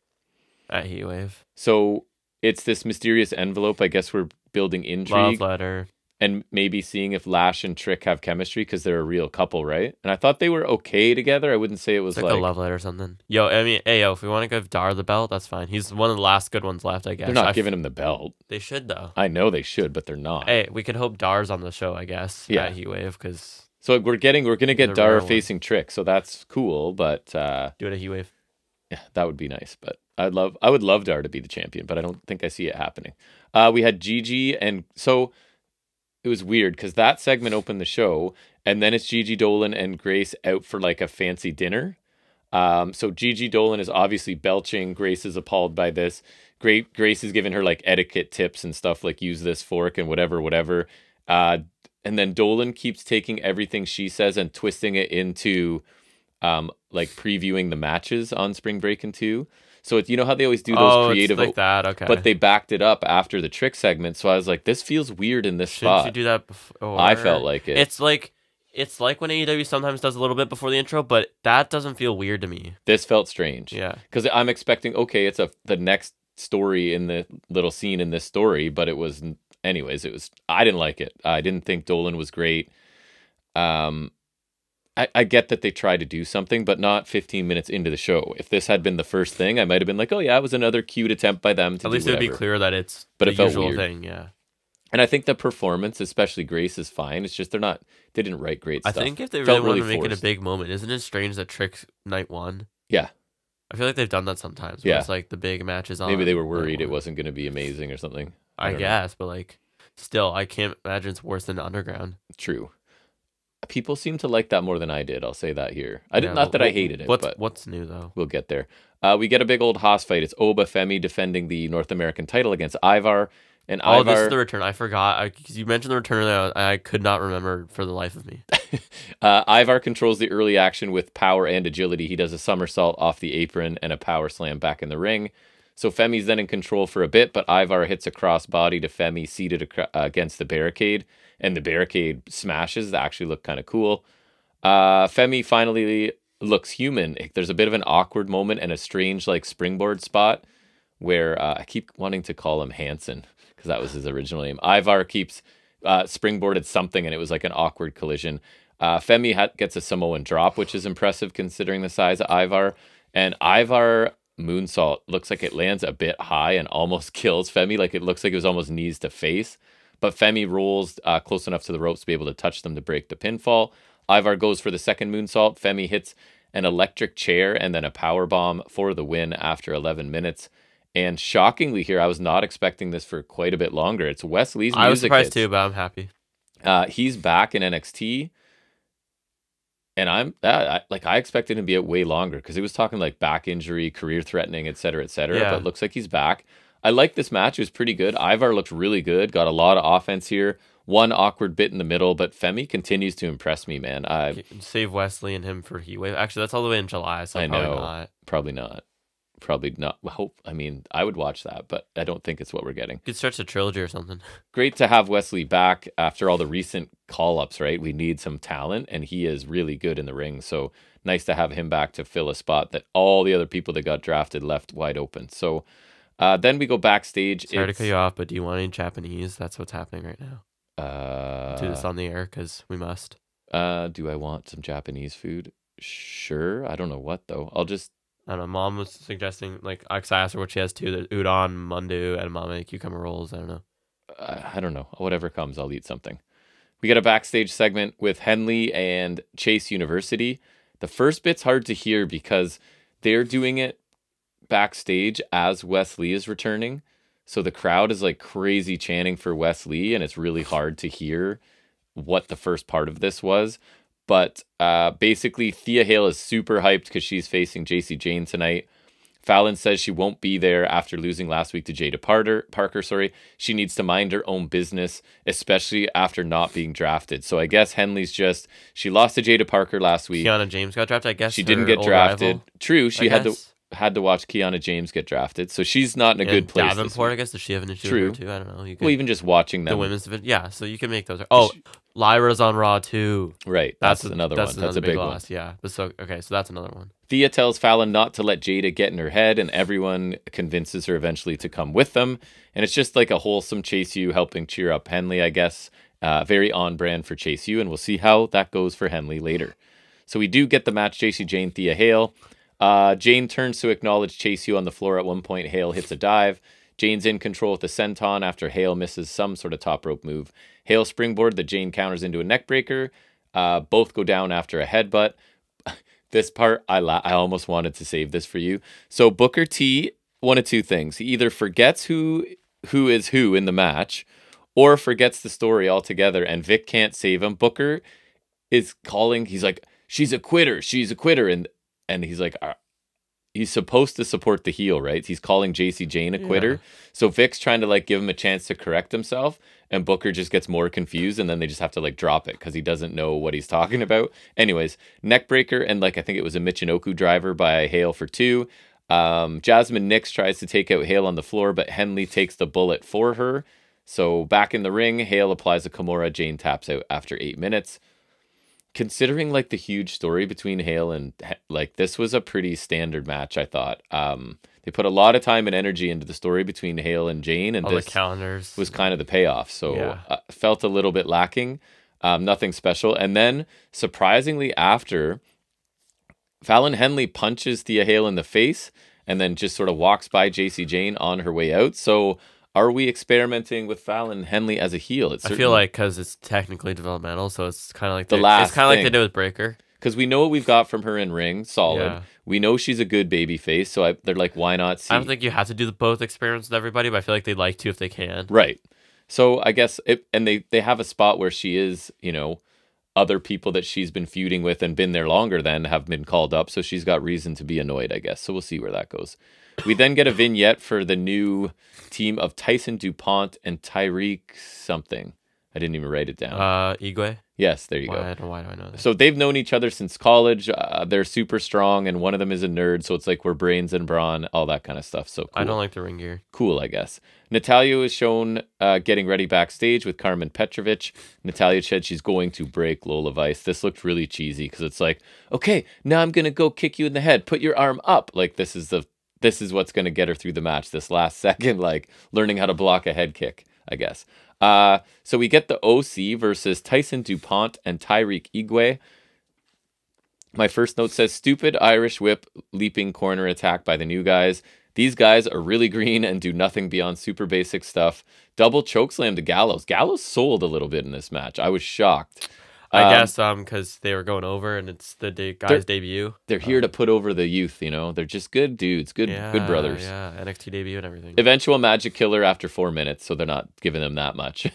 B: At Heatwave.
A: So it's this mysterious envelope. I guess we're building intrigue.
B: Love letter.
A: And maybe seeing if Lash and Trick have chemistry because they're a real couple, right? And I thought they were okay together. I wouldn't say it was
B: like a love letter or something. Yo, I mean, hey, if we want to give Dar the belt, that's fine. He's one of the last good ones left, I guess.
A: They're not giving him the belt.
B: They should, though.
A: I know they should, but they're not.
B: Hey, we could hope Dar's on the show, I guess. Yeah. At Heatwave, because...
A: So we're gonna get Dar facing Trick, so that's cool, but...
B: do it at Heatwave.
A: Yeah, that would be nice, but I would love Dar to be the champion, but I don't think I see it happening. We had Gigi, and so... It was weird because that segment opened the show, and then it's Gigi Dolan and Grace out for like a fancy dinner. So Gigi Dolan is obviously belching. Grace is appalled by this. Grace is giving her like etiquette tips and stuff like use this fork and whatever. And then Dolan keeps taking everything she says and twisting it into like previewing the matches on Spring Breakin' 2. So you know how they always do those creative,
B: it's like that, okay.
A: But they backed it up after the Trick segment. So I was like, this feels weird in this spot.
B: Shouldn't you do that before?
A: I felt like it.
B: It's like when AEW sometimes does a little bit before the intro, but that doesn't feel weird to me.
A: This felt strange.
B: Yeah,
A: because I'm expecting it's the next story in the little scene in this story, but it was anyways. It was I didn't like it. I didn't think Dolan was great. I get that they tried to do something, but not 15 minutes into the show. If this had been the first thing, I might have been like, oh yeah, it was another cute attempt by them to
B: at least it would be clear that it's the usual thing, yeah.
A: And I think the performance, especially Grace, is fine. It's just they didn't write great stuff.
B: I think if they really want to make it a big moment, isn't it strange that Trick's night one?
A: Yeah.
B: I feel like they've done that sometimes. Yeah. It's like the big matches on.
A: Maybe they were worried it wasn't going to be amazing or something.
B: I guess, but like, still, I can't imagine it's worse than Underground.
A: True. People seem to like that more than I did. I'll say that here. Not that I hated it. But
B: what's new though?
A: We'll get there. We get a big old Haas fight. It's Oba Femi defending the North American title against Ivar. And Ivar...
B: this is the return. I forgot because you mentioned the return. And I could not remember for the life of me.
A: Ivar controls the early action with power and agility. He does a somersault off the apron and a power slam back in the ring. So Femi's then in control for a bit, but Ivar hits a crossbody to Femi seated against the barricade. And the barricade smashes. That actually looked kind of cool. Femi finally looks human. There's a bit of an awkward moment and a strange like springboard spot where I keep wanting to call him Hansen because that was his original name. Ivar keeps springboarded something and it was like an awkward collision. Femi gets a Samoan drop, which is impressive considering the size of Ivar. And Ivar moonsault looks like it lands a bit high and almost kills Femi. Like it looks like it was almost knees to face. But Femi rolls close enough to the ropes to be able to touch them to break the pinfall. Ivar goes for the second moonsault. Femi hits an electric chair and then a power bomb for the win after 11 minutes. And shockingly here, I was not expecting this for quite a bit longer. It's Wes Lee's music.
B: I was surprised too, but I'm happy.
A: He's back in NXT. And I expected him to be out way longer because he was talking like back injury, career threatening, et cetera, et cetera. Yeah. But it looks like he's back. I like this match. It was pretty good. Ivar looked really good. Got a lot of offense here. One awkward bit in the middle, but Femi continues to impress me, man.
B: Save Wesley and him for Heatwave. Actually, that's all the way in July, so
A: Probably not. I would watch that, but I don't think it's what we're getting.
B: Could start a trilogy or something.
A: Great to have Wesley back after all the recent call-ups, right? We need some talent, and he is really good in the ring, so nice to have him back to fill a spot that all the other people that got drafted left wide open. So then we go backstage.
B: Sorry to cut you off, but do you want any Japanese? That's what's happening right now. Do this on the air because we must.
A: Do I want some Japanese food? Sure. I don't know what though. I don't
B: know. Mom was suggesting like I asked her what she has too. There's udon, mandu, edamame, cucumber rolls. I don't know.
A: I don't know. Whatever comes, I'll eat something. We got a backstage segment with Henley and Chase University. The first bit's hard to hear because they're doing it backstage as Wes Lee is returning. So the crowd is like crazy chanting for Wes Lee, and it's really hard to hear what the first part of this was. But basically, Thea Hale is super hyped because she's facing JC Jane tonight. Fallon says she won't be there after losing last week to Jada Parker. She needs to mind her own business, especially after not being drafted. So I guess Henley's she lost to Jada Parker last week.
B: Kiana James got drafted, I guess.
A: She didn't get drafted.
B: Rival,
A: True, she had to watch Kiana James get drafted. So she's not in a good place.
B: Davenport, I guess, does she have an issue with her too? I don't know.
A: Well, even just watching them.
B: The women's division. Yeah, so you can make those. Oh, Lyra's on Raw too.
A: Right. That's another one. That's a big
B: loss. One. Yeah. So that's another one.
A: Thea tells Fallon not to let Jada get in her head, and everyone convinces her eventually to come with them. And it's just like a wholesome Chase U helping cheer up Henley, I guess. Very on brand for Chase U, and we'll see how that goes for Henley later. So we do get the match, JC Jane, Thea Hale. Jane turns to acknowledge Chase U on the floor at one point. Hale hits a dive. Jane's in control with the senton after Hale misses some sort of top rope move. Hale springboard that Jane counters into a neck breaker. Both go down after a headbutt. This part, I almost wanted to save this for you. So Booker T, one of two things. He either forgets who is who in the match, or forgets the story altogether, and Vic can't save him. Booker is calling, he's like, she's a quitter, and he's like, he's supposed to support the heel, right? He's calling JC Jane a quitter. Yeah. So Vic's trying to give him a chance to correct himself, and Booker just gets more confused, and then they just have to drop it because he doesn't know what he's talking about. Anyways, neck breaker, and I think it was a Michinoku driver by Hale for 2. Jasmine Nix tries to take out Hale on the floor, but Henley takes the bullet for her. So back in the ring, Hale applies a Kimura. Jane taps out after 8 minutes. Considering the huge story between Hale and this was a pretty standard match, I thought. They put a lot of time and energy into the story between Hale and Jane, and this
B: the calendars
A: was kind of the payoff. So felt a little bit lacking, nothing special. And then surprisingly, after Fallon Henley punches Thea Hale in the face, and then just sort of walks by JC Jane on her way out. So are we experimenting with Fallon Henley as a heel?
B: I feel like because it's technically developmental, so it's kind of like
A: it's
B: kind of like they did with Breaker.
A: Because we know what we've got from her in ring, solid. Yeah. We know she's a good baby face, so they're like, why not see?
B: I don't think you have to do both experiments with everybody, but I feel like they'd like to if they can.
A: Right. So I guess and they have a spot where she is, other people that she's been feuding with and been there longer than have been called up, so she's got reason to be annoyed, I guess. So we'll see where that goes. We then get a vignette for the new team of Tyson DuPont and Tyreek something. I didn't even write it down.
B: Igwe?
A: Yes, there you go.
B: Why do I know that?
A: So they've known each other since college. They're super strong, and one of them is a nerd, so it's like we're brains and brawn, all that kind of stuff. So cool.
B: I don't like the ring gear.
A: Cool, I guess. Natalia is shown getting ready backstage with Carmen Petrovich. Natalia said she's going to break Lola Vice. This looked really cheesy because it's like, okay, now I'm going to go kick you in the head. Put your arm up. This is what's going to get her through the match. This last second, learning how to block a head kick, I guess. So we get the OC versus Tyson DuPont and Tyreek Igwe. My first note says, stupid Irish whip leaping corner attack by the new guys. These guys are really green and do nothing beyond super basic stuff. Double chokeslam to Gallows. Gallows sold a little bit in this match. I was shocked.
B: I guess because they were going over and it's the guy's debut.
A: They're here to put over the youth, They're just good dudes, good brothers.
B: Yeah, NXT debut and everything.
A: Eventual Magic Killer after 4 minutes, so they're not giving them that much.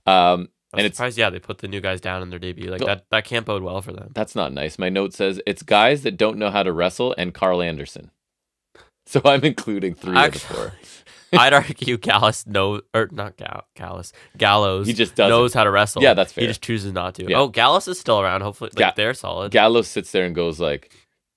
B: I'm surprised, they put the new guys down in their debut. That can't bode well for them.
A: That's not nice. My note says, it's guys that don't know how to wrestle and Carl Anderson. So I'm including 3 of the 4.
B: I'd argue Gallows
A: He just
B: knows how to wrestle.
A: Yeah, that's fair.
B: He just chooses not to.
A: Yeah.
B: Oh, Gallows is still around. Hopefully, they're solid.
A: Gallows sits there and goes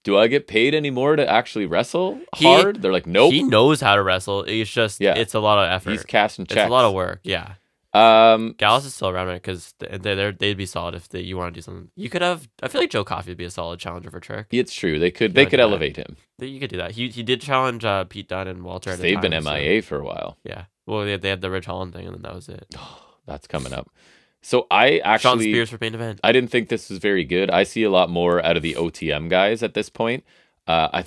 A: do I get paid anymore to actually wrestle hard? They're like, nope.
B: He knows how to wrestle. It's just, it's a lot of effort.
A: He's cashing checks.
B: It's a lot of work. Yeah. Gallows is still around, right? Because they'd be solid if you want to do something. You could have. I feel like Joe Coffey would be a solid challenger for Trick.
A: It's true. They could elevate him.
B: You could do that. He did challenge Pete Dunne and Walter.
A: They've been MIA for a while.
B: Yeah. Well, they had the Rich Holland thing, and then that was it.
A: That's coming up. So I actually
B: Sean Spears for main event.
A: I didn't think this was very good. I see a lot more out of the OTM guys at this point. I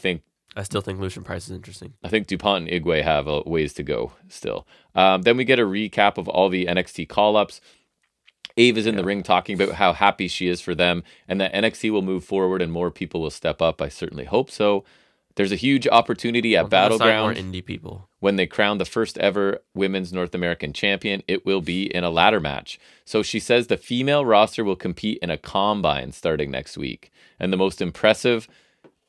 B: still think Lucian Price is interesting.
A: I think DuPont and Igwe have a ways to go still. Then we get a recap of all the NXT call-ups. Ave is in the ring talking about how happy she is for them and that NXT will move forward and more people will step up. I certainly hope so. There's a huge opportunity at Battleground.
B: More indie people.
A: When they crown the first ever women's North American champion, it will be in a ladder match. So she says the female roster will compete in a combine starting next week. And the most impressive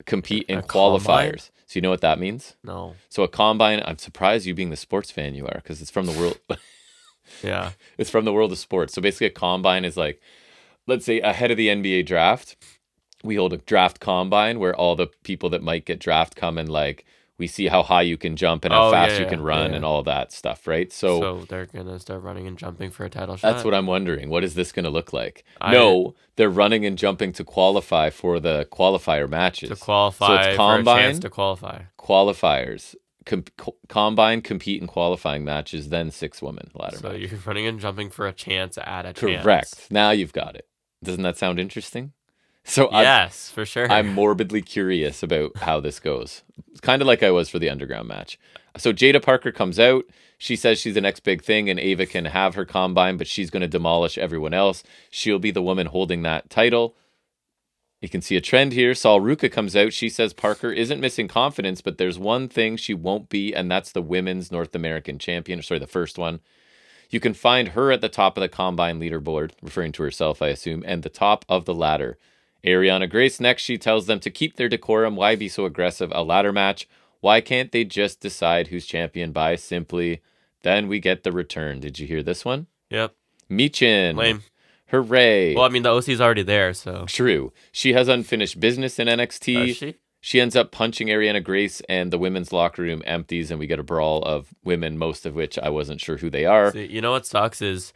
A: compete in
B: A combine?
A: qualifiers. So you know what that means?
B: No.
A: So a combine, I'm surprised you being the sports fan you are, because it's from the world.
B: Yeah.
A: It's from the world of sports. So basically a combine is like, let's say ahead of the NBA draft, we hold a draft combine where all the people that might get draft come and like, we see how high you can jump and how fast you can run and all that stuff, right?
B: So they're going to start running and jumping for a title shot?
A: That's what I'm wondering. What is this going to look like? No, they're running and jumping to qualify for the qualifier matches.
B: To qualify,
A: so it's combine,
B: for a chance to qualify.
A: Qualifiers. Combine, compete in qualifying matches, then 6-woman ladder match.
B: So you're running and jumping for a chance at a
A: chance.
B: Correct.
A: Now you've got it. Doesn't that sound interesting? So
B: yes, for sure.
A: I'm morbidly curious about how this goes. It's kind of like I was for the underground match. So Jada Parker comes out. She says she's the next big thing and Ava can have her combine, but she's going to demolish everyone else. She'll be the woman holding that title. You can see a trend here. Sol Ruka comes out. She says Parker isn't missing confidence, but there's one thing she won't be, and that's the women's North American champion. Sorry, the first one. You can find her at the top of the combine leaderboard, referring to herself, I assume, and the top of the ladder. Ariana Grace next, she tells them to keep their decorum. Why be so aggressive? A ladder match. Why can't they just decide who's champion by simply, then we get the return? Did you hear this one?
B: Yep.
A: Michin.
B: Lame.
A: Hooray.
B: Well, I mean, the OC's already there, so.
A: True. She has unfinished business in NXT.
B: Does she?
A: She ends up punching Ariana Grace and the women's locker room empties and we get a brawl of women, most of which I wasn't sure who they are.
B: See, you know what sucks is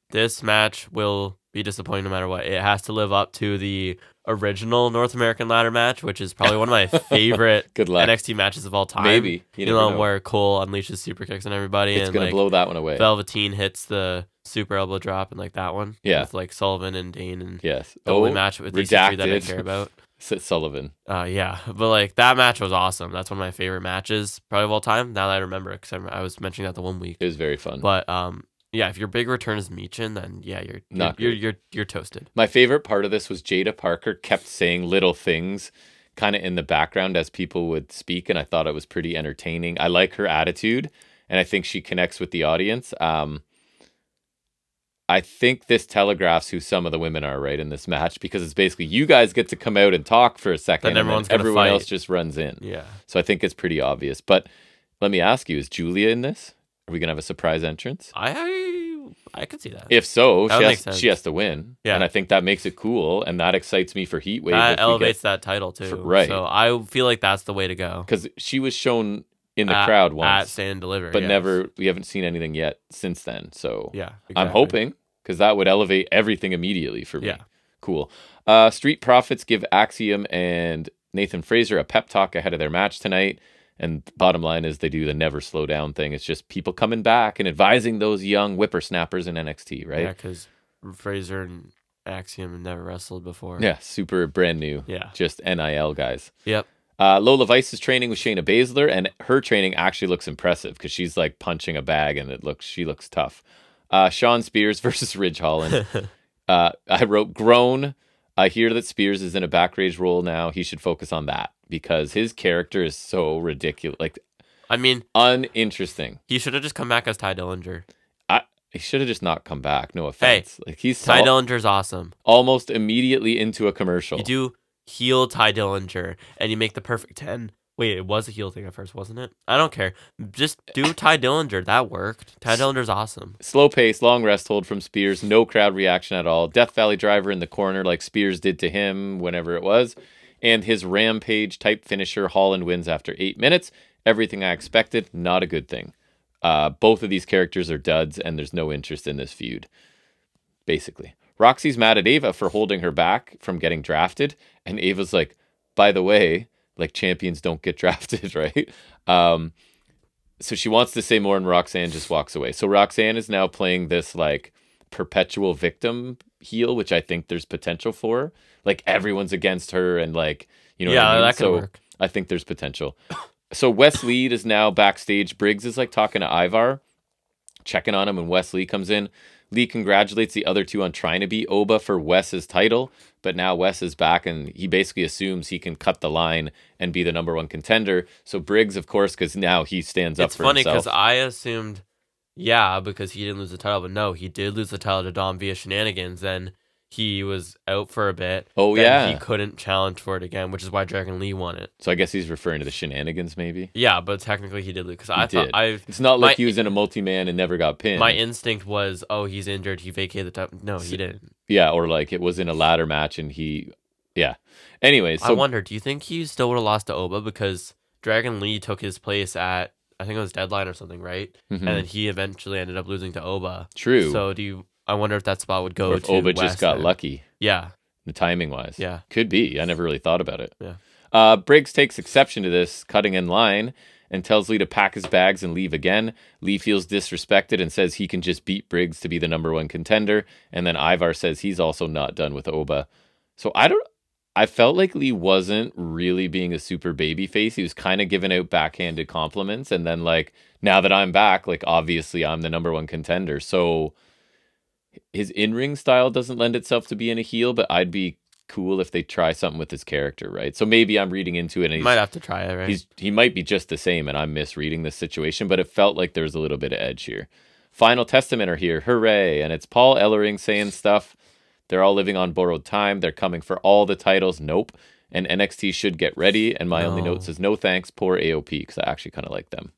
B: this match will be disappointing no matter what. It has to live up to the original North American ladder match, which is probably one of my favorite NXT matches of all time.
A: Maybe.
B: You know, where Cole unleashes super kicks on everybody.
A: It's going to blow that one away.
B: Velveteen hits the super elbow drop and like that one.
A: Yeah.
B: With like Sullivan and Dane and
A: yes.
B: the only match with EC3 that I care about.
A: Sullivan.
B: Yeah. But like that match was awesome. That's one of my favorite matches probably of all time. Now that I remember it, because I was mentioning that the one week.
A: It was very fun.
B: But yeah, if your big return is Michin, then yeah, you're toasted.
A: My favorite part of this was Jada Parker kept saying little things kind of in the background as people would speak, and I thought it was pretty entertaining. I like her attitude, and I think she connects with the audience. I think this telegraphs who some of the women are, right, in this match, because it's basically you guys get to come out and talk for a second, and then everyone else just runs in.
B: Yeah.
A: So I think it's pretty obvious. But let me ask you, is Julia in this? Are we going to have a surprise entrance?
B: I could see that.
A: If so, she has to win.
B: Yeah.
A: And I think that makes it cool, and that excites me for Heatwave.
B: That elevates that title, too.
A: Right.
B: So I feel like that's the way to go.
A: Because she was shown in the crowd once.
B: At Stand and Deliver,
A: but we haven't seen anything yet since then. So
B: yeah, exactly.
A: I'm hoping, because that would elevate everything immediately for me.
B: Yeah.
A: Cool. Street Profits give Axiom and Nathan Fraser a pep talk ahead of their match tonight. And bottom line is they do the never slow down thing. It's just people coming back and advising those young whippersnappers in NXT, right?
B: Yeah, because Fraser and Axiom have never wrestled before.
A: Yeah, super brand new.
B: Yeah.
A: Just NIL guys.
B: Yep.
A: Lola Vice is training with Shayna Baszler, and her training actually looks impressive because she's like punching a bag and she looks tough. Sean Spears versus Ridge Holland. I wrote groan. I hear that Spears is in a backstage role now. He should focus on that because his character is so ridiculous. Like,
B: I mean,
A: uninteresting.
B: He should have just come back as Ty Dillinger.
A: He should have just not come back. No offense.
B: Hey, Ty Dillinger's awesome.
A: Almost immediately into a commercial.
B: You do heel Ty Dillinger and you make the perfect 10. Wait, it was a heel thing at first, wasn't it? I don't care. Just do Ty Dillinger. That worked. Ty Dillinger's awesome.
A: Slow pace, long rest hold from Spears. No crowd reaction at all. Death Valley Driver in the corner like Spears did to him whenever it was. And his Rampage type finisher, Holland wins after 8 minutes. Everything I expected, not a good thing. Both of these characters are duds and there's no interest in this feud. Basically. Roxy's mad at Ava for holding her back from getting drafted. And Ava's like, by the way, like champions don't get drafted, right? So she wants to say more and Roxanne just walks away. So Roxanne is now playing this like perpetual victim heel, which I think there's potential for. Like everyone's against her and like, you know what I mean?
B: That could work.
A: I think there's potential. So Wes Lee is now backstage. Briggs is like talking to Ivar, checking on him when Wes Lee comes in. Lee congratulates the other two on trying to beat Oba for Wes's title, but now Wes is back and he basically assumes he can cut the line and be the #1 contender. So Briggs, of course, because now he stands up for himself.
B: It's funny because I assumed, because he didn't lose the title, but no, he did lose the title to Dom via shenanigans. Then he was out for a bit.
A: Oh,
B: then
A: yeah.
B: he couldn't challenge for it again, which is why Dragon Lee won it.
A: So I guess he's referring to the shenanigans, maybe?
B: Yeah, but technically he did lose. Because I
A: Did.
B: thought
A: It's not like he was in a multi-man and never got pinned.
B: My instinct was, oh, he's injured. He vacated the top. No, he didn't.
A: Yeah, or like it was in a ladder match and he... Yeah. Anyways, so...
B: I wonder, do you think he still would have lost to Oba? Because Dragon Lee took his place at, I think it was Deadline or something, right?
A: Mm-hmm.
B: And then he eventually ended up losing to Oba.
A: True.
B: So I wonder if that spot would go
A: or if
B: to
A: Oba
B: West
A: just got
B: then.
A: lucky.
B: Yeah.
A: The timing-wise.
B: Yeah.
A: Could be. I never really thought about it.
B: Yeah.
A: Briggs takes exception to this, cutting in line, and tells Lee to pack his bags and leave again. Lee feels disrespected and says he can just beat Briggs to be the number one contender. And then Ivar says he's also not done with Oba. So I felt like Lee wasn't really being a super baby face. He was kind of giving out backhanded compliments. And then like, now that I'm back, like obviously I'm the number one contender. So his in-ring style doesn't lend itself to being a heel, but I'd be cool if they try something with his character, right? So maybe I'm reading into it and he
B: might have to try it, right?
A: He might be just the same and I'm misreading this situation, but it felt like there's a little bit of edge here. Final Testament are here. Hooray. And it's Paul Ellering saying stuff. They're all living on borrowed time. They're coming for all the titles. Nope. And NXT should get ready. And my only note says no thanks. Poor AOP, because I actually kind of like them.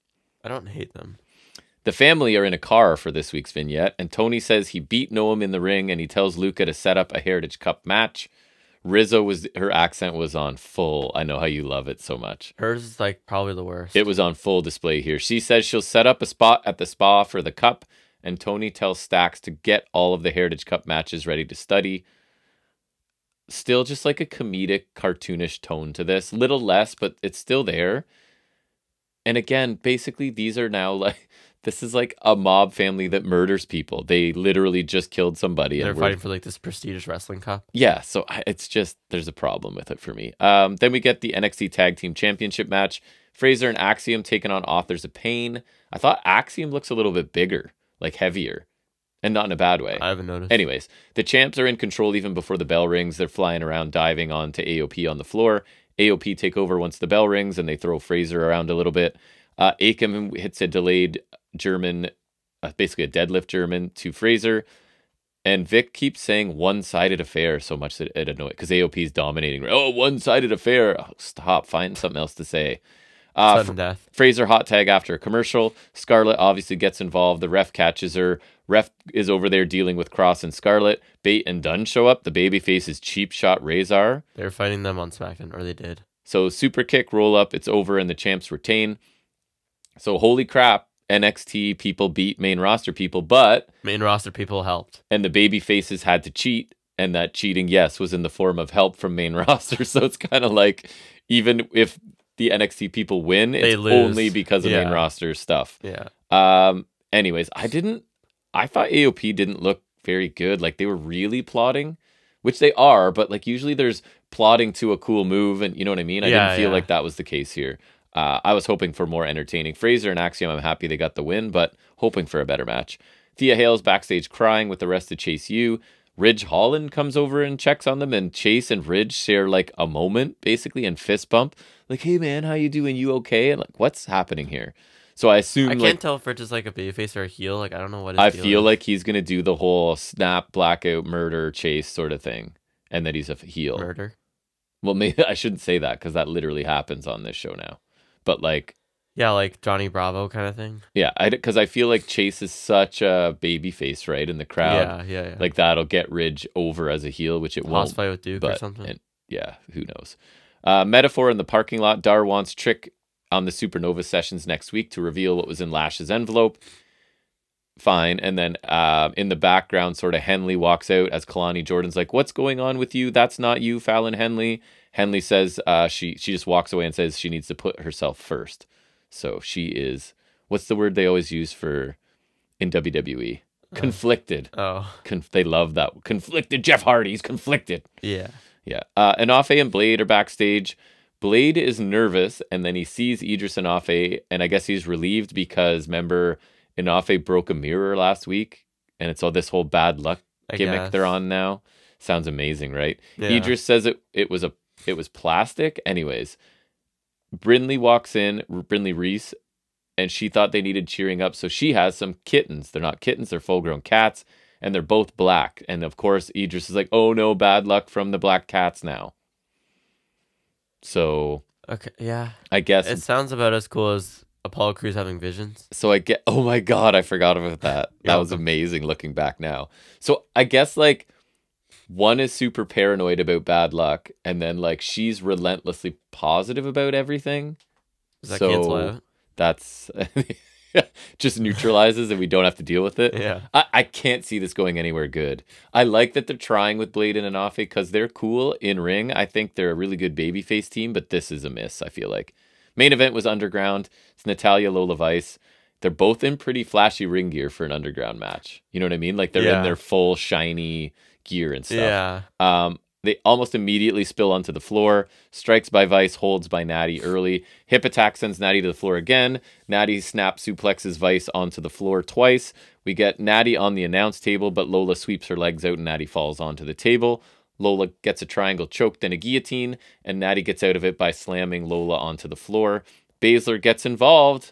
B: I don't hate them.
A: The family are in a car for this week's vignette, and Tony says he beat Noam in the ring, and he tells Luca to set up a Heritage Cup match. Her accent was on full. I know how you love it so much.
B: Hers is like probably the worst.
A: It was on full display here. She says she'll set up a spot at the spa for the cup, and Tony tells Stax to get all of the Heritage Cup matches ready to study. Still just like a comedic, cartoonish tone to this. Little less, but it's still there. And again, basically, these are now like... This is like a mob family that murders people. They literally just killed somebody.
B: They're fighting for like this prestigious wrestling cup.
A: Yeah, so it's just, there's a problem with it for me. Then we get the NXT Tag Team Championship match. Fraser and Axiom taking on Authors of Pain. I thought Axiom looks a little bit bigger, like heavier, and not in a bad way.
B: I haven't noticed.
A: Anyways, the champs are in control even before the bell rings. They're flying around, diving onto AOP on the floor. AOP take over once the bell rings, and they throw Fraser around a little bit. Akam hits a delayed German, basically a deadlift German to Fraser, and Vic keeps saying one-sided affair so much that it annoys, because AOP is dominating. Oh, one-sided affair. Oh, stop, find something else to say.
B: Sudden death.
A: Fraser hot tag after a commercial. Scarlett obviously gets involved. The ref catches her. Ref is over there dealing with Cross and Scarlett. Bate and Dunn show up. The babyface is cheap shot Razor.
B: They were fighting them on SmackDown, or they did.
A: So super kick, roll up. It's over and the champs retain. So holy crap. NXT people beat main roster people, but...
B: Main roster people helped.
A: And the baby faces had to cheat, and that cheating, yes, was in the form of help from main roster. So it's kind of like, even if the NXT people win, it's only because of main roster stuff.
B: Yeah.
A: Anyways, I thought AOP didn't look very good. Like, they were really plotting, which they are, but like usually there's plotting to a cool move, and you know what I mean? I didn't feel like that was the case here. I was hoping for more entertaining. Fraser and Axiom, I'm happy they got the win, but hoping for a better match. Thea Hale's backstage crying with the rest of Chase U. Ridge Holland comes over and checks on them, and Chase and Ridge share like a moment, basically, and fist bump. Like, hey man, how you doing? You okay? And like, what's happening here? So I assume
B: I can't tell if Ridge is like a babyface or a heel. Like, I don't know what
A: I feel like he's gonna do the whole snap, blackout, murder, Chase sort of thing, and that he's a heel.
B: Murder?
A: Well, maybe I shouldn't say that because that literally happens on this show now. But like,
B: yeah, like Johnny Bravo kind of thing.
A: Yeah, because I feel like Chase is such a baby face, right, in the crowd.
B: Yeah.
A: Like that'll get Ridge over as a heel, which it won't.
B: Fight with Duke or something.
A: And, yeah, who knows? Metaphor in the parking lot. Dar wants Trick on the Supernova sessions next week to reveal what was in Lash's envelope. Fine, and then in the background, sort of Henley walks out as Kalani Jordan's like, "What's going on with you? That's not you, Fallon Henley." Henley says she just walks away and says she needs to put herself first. So she is, what's the word they always use for in WWE? Conflicted. They love that. Conflicted. Jeff Hardy's conflicted.
B: Yeah.
A: Anafe and Blade are backstage. Blade is nervous, and then he sees Idris Anafe, and I guess he's relieved because, remember, Anafe broke a mirror last week, and it's all this whole bad luck gimmick they're on now. Sounds amazing, right? Yeah. Idris says it was plastic. Anyways, Brindley walks in, Brindley Reese, and she thought they needed cheering up, so she has some kittens. They're not kittens, they're full-grown cats. and they're both black. And of course, Idris is like, "Oh no, bad luck from the Black Cats now." So
B: Okay, yeah.
A: I guess
B: It sounds about as cool as Apollo Crews having visions.
A: so. I get. Oh my god, I forgot about that. That
B: You're
A: was
B: welcome.
A: amazing looking back now. So I guess like one is super paranoid about bad luck, and then like she's relentlessly positive about everything.
B: Does that
A: So
B: cancel out?
A: that's just neutralizes and we don't have to deal with it.
B: Yeah.
A: I can't see this going anywhere good. I like that they're trying with Blade and Anafe because they're cool in ring. I think they're a really good babyface team, but this is a miss, I feel like. Main event was Underground. It's Natalya, Lola Vice. They're both in pretty flashy ring gear for an Underground match. You know what I mean? Like they're in their full shiny gear and stuff.
B: Yeah.
A: They almost immediately spill onto the floor. Strikes by Vice, holds by Natty early. Hip attack sends Natty to the floor again. Natty snap suplexes Vice onto the floor twice. We get Natty on the announce table, but Lola sweeps her legs out and Natty falls onto the table. Lola gets a triangle choke, then a guillotine, and Natty gets out of it by slamming Lola onto the floor. Baszler gets involved.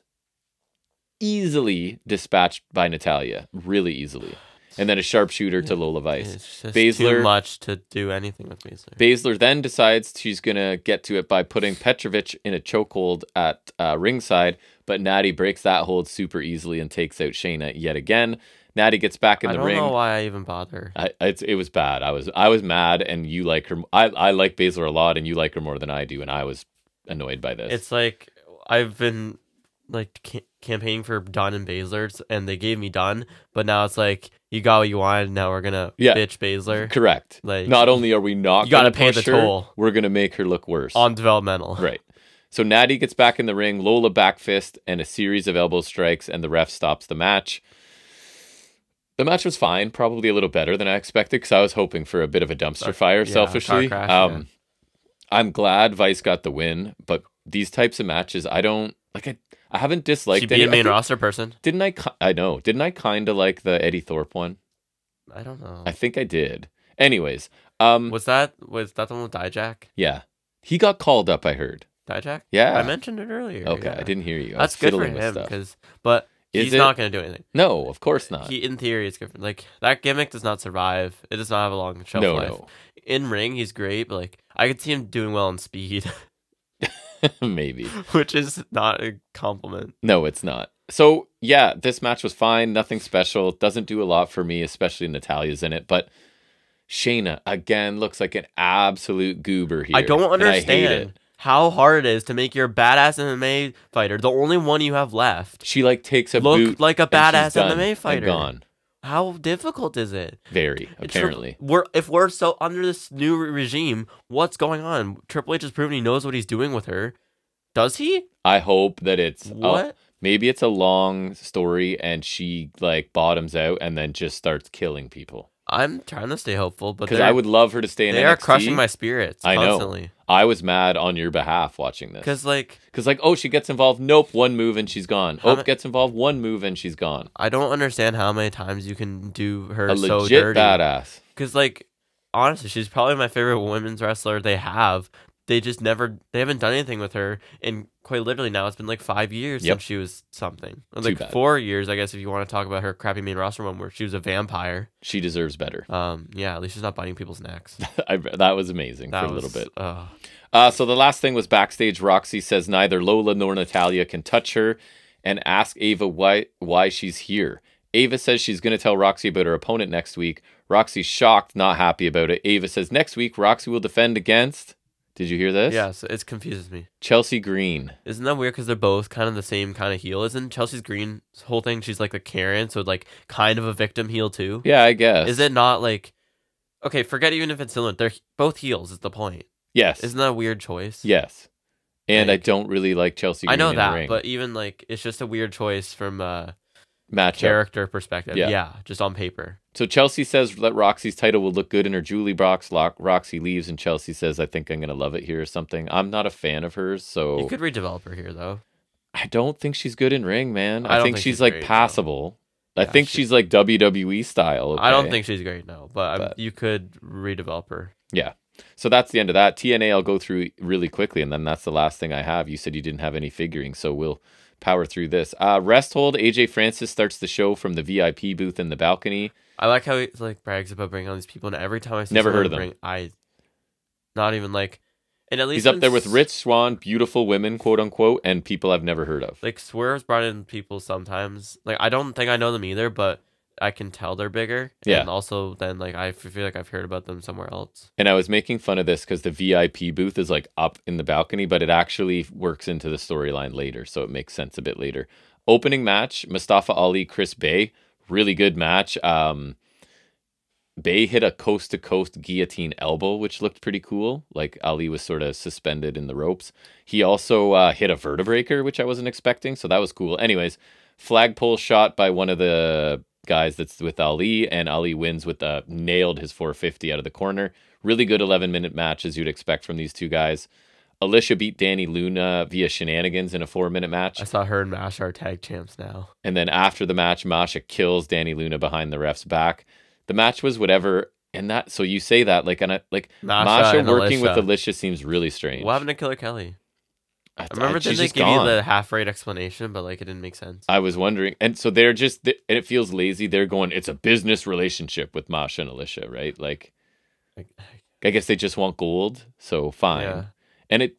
A: Easily dispatched by Natalya. Really easily. And then a sharpshooter to Lola Vice.
B: It's just
A: Baszler,
B: too much to do anything with Baszler.
A: Baszler then decides she's going to get to it by putting Petrovic in a chokehold at ringside, but Natty breaks that hold super easily and takes out Shayna yet again. Natty gets back in the ring.
B: I don't know why I even bother.
A: It was bad. I was mad, and you like her. I like Baszler a lot, and you like her more than I do, and I was annoyed by this.
B: It's like I've been like campaigning for Dunn and Baszler, and they gave me Dunn, but now it's like you got what you wanted. Now we're gonna bitch Baszler.
A: Correct.
B: Like,
A: not only are we not,
B: you gotta
A: pay
B: the toll.
A: We're gonna make her look worse
B: on developmental.
A: Right. So Natty gets back in the ring. Lola back fist and a series of elbow strikes, and the ref stops the match. The match was fine, probably a little better than I expected because I was hoping for a bit of a dumpster fire, selfishly.
B: Crash,
A: I'm glad Vice got the win, but these types of matches, I don't like. I haven't disliked.
B: She be a main roster person.
A: Didn't I? I know. Didn't I kind of like the Eddie Thorpe one?
B: I don't know.
A: I think I did. Anyways,
B: was that the one with Dijak?
A: Yeah, he got called up. I heard.
B: Dijak?
A: Yeah,
B: I mentioned it earlier.
A: Okay,
B: yeah.
A: I didn't hear you.
B: That's good for him but he's not going to do anything.
A: No, of course not.
B: In theory, it's good for like that gimmick does not survive. It does not have a long shelf life. No. In ring, he's great, but like I could see him doing well in speed.
A: Maybe.
B: Which is not a compliment.
A: No, it's not. So, yeah, this match was fine. Nothing special. Doesn't do a lot for me, especially Natalya's in it. But Shayna, again, looks like an absolute goober here.
B: I don't understand how hard it is to make your badass MMA fighter the only one you have left.
A: She, like, takes a boot.
B: Look like a badass MMA fighter.
A: Gone.
B: How difficult is it?
A: Very, apparently.
B: If we're so under this new regime, what's going on? Triple H has proven he knows what he's doing with her. Does he?
A: I hope that it's
B: what?
A: Maybe it's a long story and she like bottoms out and then just starts killing people.
B: I'm trying to stay hopeful, but
A: because I would love her to stay in NXT.
B: They are crushing my spirits
A: constantly. I know. I was mad on your behalf watching this.
B: Because like,
A: oh, she gets involved. Nope, one move and she's gone. Gets involved. One move and she's gone.
B: I don't understand how many times you can do her
A: a
B: so
A: legit
B: dirty.
A: Badass.
B: Because like, honestly, she's probably my favorite women's wrestler they have. They haven't done anything with her in quite literally now. It's been like 5 years since she was something. Like 4 years, I guess, if you want to talk about her crappy main roster one where she was a vampire.
A: She deserves better.
B: Yeah, at least she's not biting people's necks.
A: That was amazing for a little bit.
B: So
A: the last thing was backstage. Roxy says neither Lola nor Natalya can touch her and ask Ava why she's here. Ava says she's going to tell Roxy about her opponent next week. Roxy's shocked, not happy about it. Ava says next week Roxy will defend against... Did you hear this?
B: Yeah, so it confuses me.
A: Chelsea Green.
B: Isn't that weird because they're both kind of the same kind of heel? Isn't Chelsea Green's whole thing, she's like the Karen, so like kind of a victim heel too?
A: Yeah, I guess.
B: Is it not like... Okay, forget even if it's similar. They're both heels is the point.
A: Yes.
B: Isn't that a weird choice?
A: Yes. And like, I don't really like Chelsea Green
B: I know
A: in
B: that,
A: the ring.
B: But even like, it's just a weird choice from
A: matchup
B: character perspective. Yeah, just on paper.
A: So Chelsea says that Roxy's title will look good in her Julie box. Roxy leaves, and Chelsea says, I think I'm going to love it here or something. I'm not a fan of hers, so...
B: You could redevelop her here, though.
A: I don't think she's good in ring, man. I think she's like
B: great,
A: passable. No. I think she's like WWE style. Okay?
B: I don't think she's great, no. But you could redevelop her.
A: Yeah. So that's the end of that. TNA I'll go through really quickly, and then that's the last thing I have. You said you didn't have any figuring, so we'll power through this. Resthold, AJ Francis starts the show from the VIP booth in the balcony.
B: I like how he like brags about bringing all these people, and every time I see
A: Never heard
B: someone
A: of them.
B: not even like, and at least
A: He's up there with Rich Swann, beautiful women, quote unquote, and people I've never heard of.
B: like Swerve's brought in people sometimes. Like I don't think I know them either, but I can tell they're bigger.
A: Yeah.
B: And also then like I feel like I've heard about them somewhere else.
A: And I was making fun of this because the VIP booth is like up in the balcony, but it actually works into the storyline later, so it makes sense a bit later. Opening match, Mustafa Ali, Chris Bay. Really good match. Bay hit a coast-to-coast guillotine elbow, which looked pretty cool. Like Ali was sort of suspended in the ropes. He also hit a vertebreaker, which I wasn't expecting, so that was cool. Anyways, flagpole shot by one of the guys that's with Ali, and Ali wins with nailed his 450 out of the corner. Really good 11-minute match, as you'd expect from these two guys. Alicia beat Danny Luna via shenanigans in a 4-minute match.
B: I saw her and Masha are tag champs now.
A: And then after the match, Masha kills Danny Luna behind the ref's back. The match was whatever, and that. So you say that like Masha working with Alicia seems really strange.
B: What happened to Killer Kelly? I remember
A: she's
B: they
A: just
B: give
A: gone.
B: you the half-rate explanation, but like it didn't make sense.
A: I was wondering, and so they're just, and it feels lazy. They're going, it's a business relationship with Masha and Alicia, right? Like, I guess they just want gold, so fine.
B: Yeah.
A: And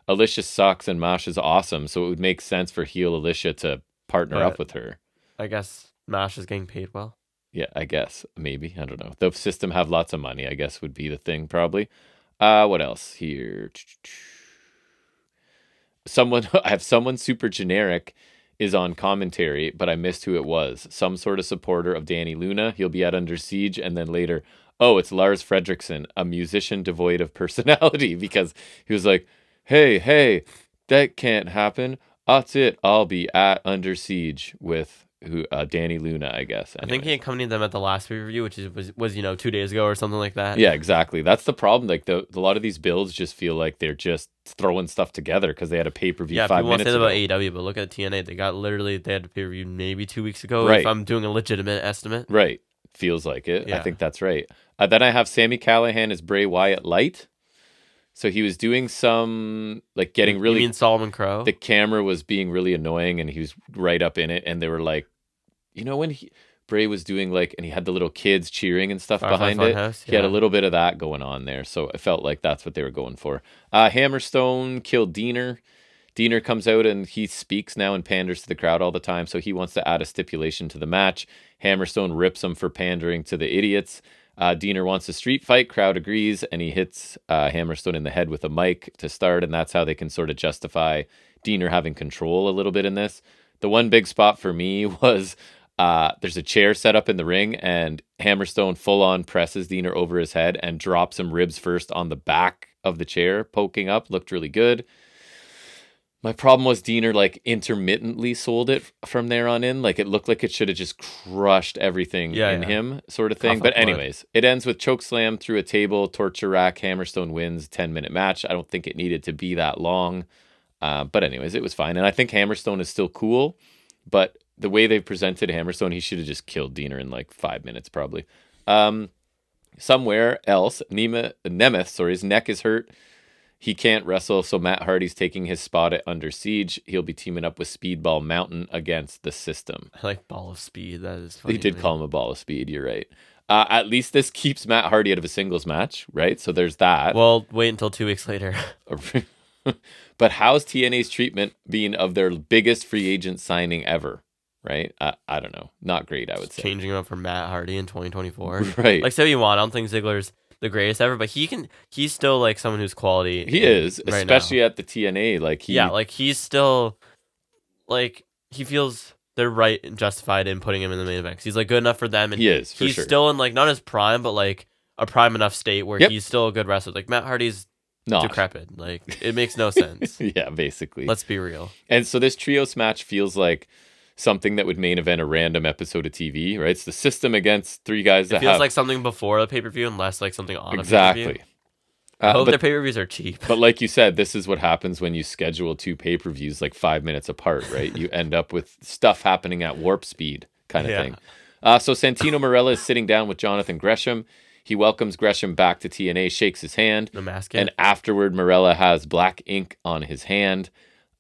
A: Alicia sucks and Masha's awesome, so it would make sense for heel Alicia to partner up with her.
B: I guess Masha's getting paid well.
A: Yeah, I guess. Maybe. I don't know. The system have lots of money, I guess would be the thing, probably. What else here? I have someone super generic is on commentary, but I missed who it was. Some sort of supporter of Danny Luna. He'll be at Under Siege, and then later, oh, it's Lars Fredriksson, a musician devoid of personality, because he was like, hey, that can't happen. That's it. I'll be at Under Siege with Danny Luna, I guess.
B: Anyways. I think he accompanied them at the last pay-per-view, which was 2 days ago or something like that.
A: Yeah, exactly. That's the problem. Like a lot of these builds just feel like they're just throwing stuff together because they had a pay-per-view 5 minutes ago. Yeah, people want to say that about
B: AEW, but look at TNA. They had a pay-per-view maybe 2 weeks ago,
A: right.
B: If I'm doing a legitimate estimate.
A: Right. Feels like it.
B: Yeah.
A: I think that's right. Then I have Sami Callihan as Bray Wyatt Light. So he was doing some, like, getting really...
B: You mean Solomon Crow?
A: The camera was being really annoying, and he was right up in it, and they were like, you know, when Bray was doing, like, and he had the little kids cheering and stuff behind it?
B: House,
A: He had a little bit of that going on there, so it felt like that's what they were going for. Hammerstone killed Diener. Diener comes out, and he speaks now and panders to the crowd all the time, so he wants to add a stipulation to the match. Hammerstone rips him for pandering to the idiots. Diener wants a street fight, crowd agrees, and he hits Hammerstone in the head with a mic to start, and that's how they can sort of justify Diener having control a little bit in this. The one big spot for me was there's a chair set up in the ring, and Hammerstone full-on presses Diener over his head and drops him ribs first on the back of the chair, poking up. Looked really good. My problem was Diener, like, intermittently sold it from there on in. Like, it looked like it should have just crushed everything in him, sort of thing. But anyways, it ends with chokeslam through a table, torture rack, Hammerstone wins, 10-minute match. I don't think it needed to be that long. But anyways, it was fine. And I think Hammerstone is still cool. But the way they've presented Hammerstone, he should have just killed Diener in, like, 5 minutes, probably. Somewhere else, Nemeth, his neck is hurt. He can't wrestle, so Matt Hardy's taking his spot at Under Siege. He'll be teaming up with Speedball Mountain against the System.
B: I like Ball of Speed. That is funny.
A: He did call him a Ball of Speed. You're right. At least this keeps Matt Hardy out of a singles match, right? So there's that.
B: Well, wait until 2 weeks later.
A: But how's TNA's treatment being of their biggest free agent signing ever? Right? I don't know. Not great, I would say.
B: Changing him up for Matt Hardy in 2024.
A: Right.
B: Like, say what you want. I don't think Ziggler's the greatest ever, but he's still like someone who's quality.
A: He is,
B: right
A: especially
B: now.
A: at the TNA. Like
B: he's still like he feels they're right and justified in putting him in the main event. 'Cause he's like good enough for them, and
A: he's
B: sure. Still in like not his prime, but like a prime enough state where he's still a good wrestler. Like Matt Hardy's decrepit. Like it makes no sense.
A: Yeah, basically.
B: Let's be real.
A: And so this trios match feels like something that would main event a random episode of TV, right? It's the System against three guys
B: it feels like something before the pay-per-view and less like something on
A: exactly.
B: a pay-per-view. I hope their pay-per-views are cheap.
A: But like you said, this is what happens when you schedule 2 pay-per-views like 5 minutes apart, right? You end up with stuff happening at warp speed kind of thing. So Santino Marella is sitting down with Jonathan Gresham. He welcomes Gresham back to TNA, shakes his hand.
B: The mask.
A: And afterward, Marella has black ink on his hand.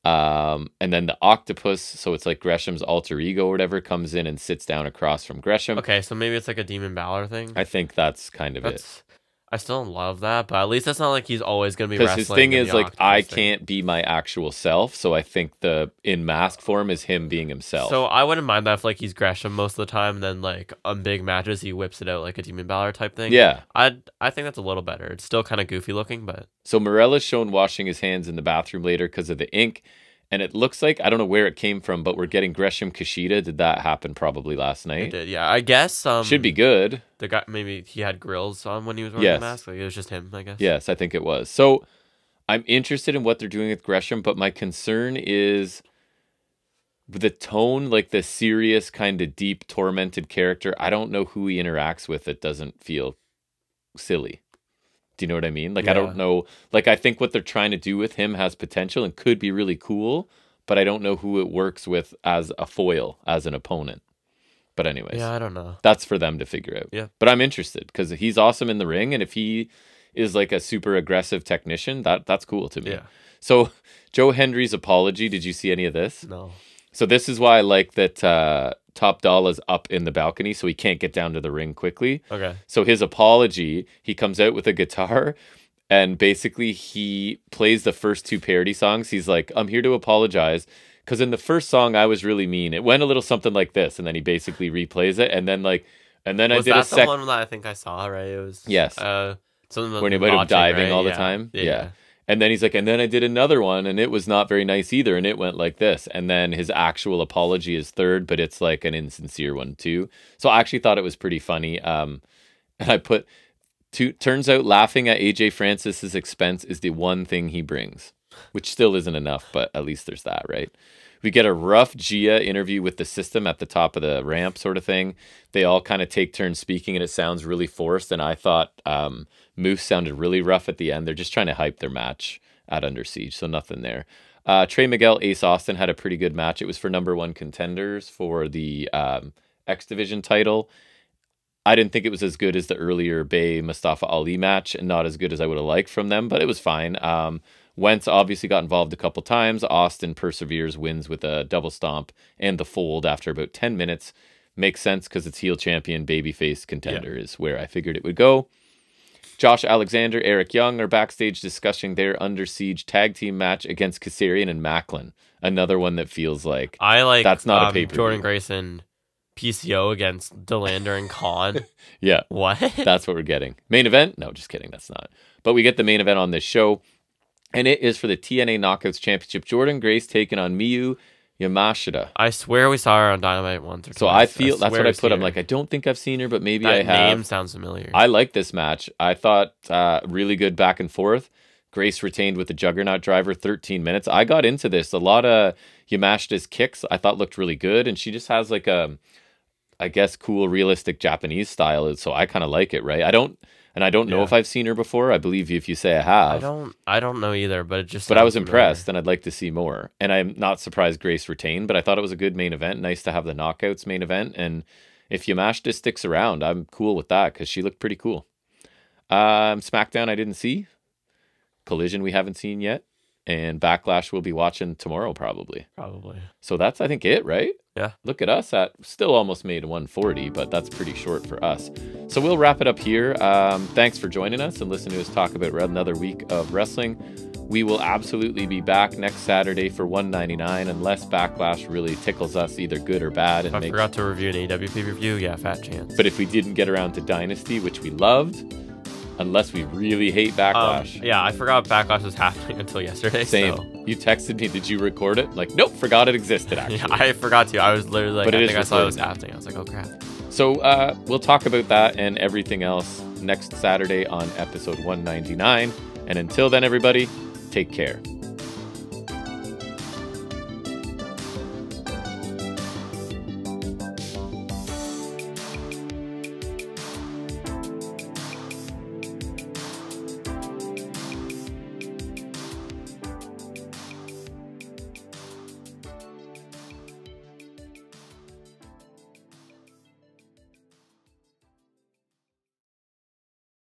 A: And then the octopus, so it's like Gresham's alter ego or whatever, comes in and sits down across from Gresham.
B: Okay, so maybe it's like a Demon Balor thing.
A: I think that's kind of it.
B: I still don't love that, but at least it's not like he's always going to be
A: Because
B: wrestling.
A: his thing
B: in
A: is
B: the
A: like,
B: octopus
A: I
B: thing.
A: can't be my actual self, so I think the in mask form is him being himself.
B: So I wouldn't mind that if like he's Gresham most of the time, and then like on big matches he whips it out like a Demon Balor type thing.
A: Yeah.
B: I think that's a little better. It's still kind of goofy looking, but
A: So Morella's shown washing his hands in the bathroom later because of the ink. And it looks like, I don't know where it came from, but we're getting Gresham Kushida. Did that happen probably last night?
B: it did. Yeah, I guess.
A: Should be good.
B: The guy, maybe he had grills on when he was wearing the mask. Like it was just him, I guess.
A: Yes, I think it was. So I'm interested in what they're doing with Gresham, but my concern is the tone, like the serious, kind of deep, tormented character. I don't know who he interacts with that doesn't feel silly. Do you know what I mean? Like,
B: Yeah.
A: I don't know. Like, I think what they're trying to do with him has potential and could be really cool, but I don't know who it works with as a foil, as an opponent. But anyways,
B: Yeah, I don't know.
A: that's for them to figure out.
B: Yeah.
A: But I'm interested because he's awesome in the ring, and if he is like a super aggressive technician, that's cool to me.
B: Yeah.
A: So Joe Hendry's apology, did you see any of this?
B: No.
A: So this is why I like that Top Dolla's up in the balcony, so he can't get down to the ring quickly.
B: Okay.
A: So his apology, he comes out with a guitar, and basically he plays the first two parody songs. He's like, I'm here to apologize, because in the first song I was really mean. It went a little something like this, and then he basically replays it, and then
B: Was
A: I did
B: that
A: a
B: the one that I think I saw, right? It was
A: Yes.
B: Something
A: when he went up
B: launching,
A: diving
B: right?
A: all the
B: Yeah.
A: time.
B: Yeah.
A: And then he's like, and then I did another one, and it was not very nice either, and it went like this. And then his actual apology is third, but it's like an insincere one too. So I actually thought it was pretty funny. And I put, turns out laughing at AJ Francis's expense is the one thing he brings, which still isn't enough, but at least there's that, right? We get a rough Gia interview with the system at the top of the ramp sort of thing. They all kind of take turns speaking, and it sounds really forced. And I thought Moose sounded really rough at the end. They're just trying to hype their match at Under Siege, so nothing there. Trey Miguel, Ace Austin had a pretty good match. It was for number one contenders for the X Division title. I didn't think it was as good as the earlier Bay Mustafa Ali match, and not as good as I would have liked from them, but it was fine. Wentz obviously got involved a couple times. Austin perseveres, wins with a double stomp and the fold after about 10 minutes. Makes sense because it's heel champion, babyface contender is where I figured it would go. Josh Alexander, Eric Young are backstage discussing their Under Siege tag team match against Kasarian and Macklin. Another one that feels like that's not a pay-per-view.
B: Jordan Grayson PCO against Delander and Khan.
A: Yeah.
B: What?
A: That's what we're getting. Main event? No, just kidding. That's not. But we get the main event on this show. And it is for the TNA Knockouts Championship. Jordan Grace taking on Miyu Yamashita.
B: I swear we saw her on Dynamite once or twice.
A: So I feel that's what I put. I'm
B: her.
A: like, I don't think I've seen her, but maybe
B: That
A: I have.
B: name sounds familiar.
A: I like this match. I thought really good back and forth. Grace retained with the Juggernaut driver, 13 minutes. I got into this. A lot of Yamashita's kicks I thought looked really good, and she just has like a, I guess, cool, realistic Japanese style. So I kind of like it, right? I don't know if I've seen her before. I believe you if you say I have.
B: I don't know either, but it just.
A: But I was
B: sounds
A: impressed,
B: familiar.
A: and I'd like to see more. And I'm not surprised Grace retained, but I thought it was a good main event. Nice to have the Knockouts main event. And if Yamashita sticks around, I'm cool with that because she looked pretty cool. SmackDown I didn't see. Collision we haven't seen yet. And Backlash we'll be watching tomorrow probably. So that's, I think, it, right?
B: Yeah.
A: Look at us at still almost made 140, but that's pretty short for us. So we'll wrap it up here. Thanks for joining us and listening to us talk about another week of wrestling. We will absolutely be back next Saturday for 199 unless Backlash really tickles us either good or bad. And
B: I forgot to review an AEW pay-per-view. Yeah, fat chance.
A: But if we didn't get around to Dynasty, which we loved, unless we really hate Backlash.
B: Yeah, I forgot Backlash was happening until yesterday.
A: Same.
B: So.
A: You texted me, did you record it? Like, nope, forgot it existed, actually.
B: Yeah, I forgot to. I was literally like,
A: But
B: I think I saw it was
A: recorded.
B: happening. I was like, oh, crap.
A: So we'll talk about that and everything else next Saturday on episode 199. And until then, everybody, take care.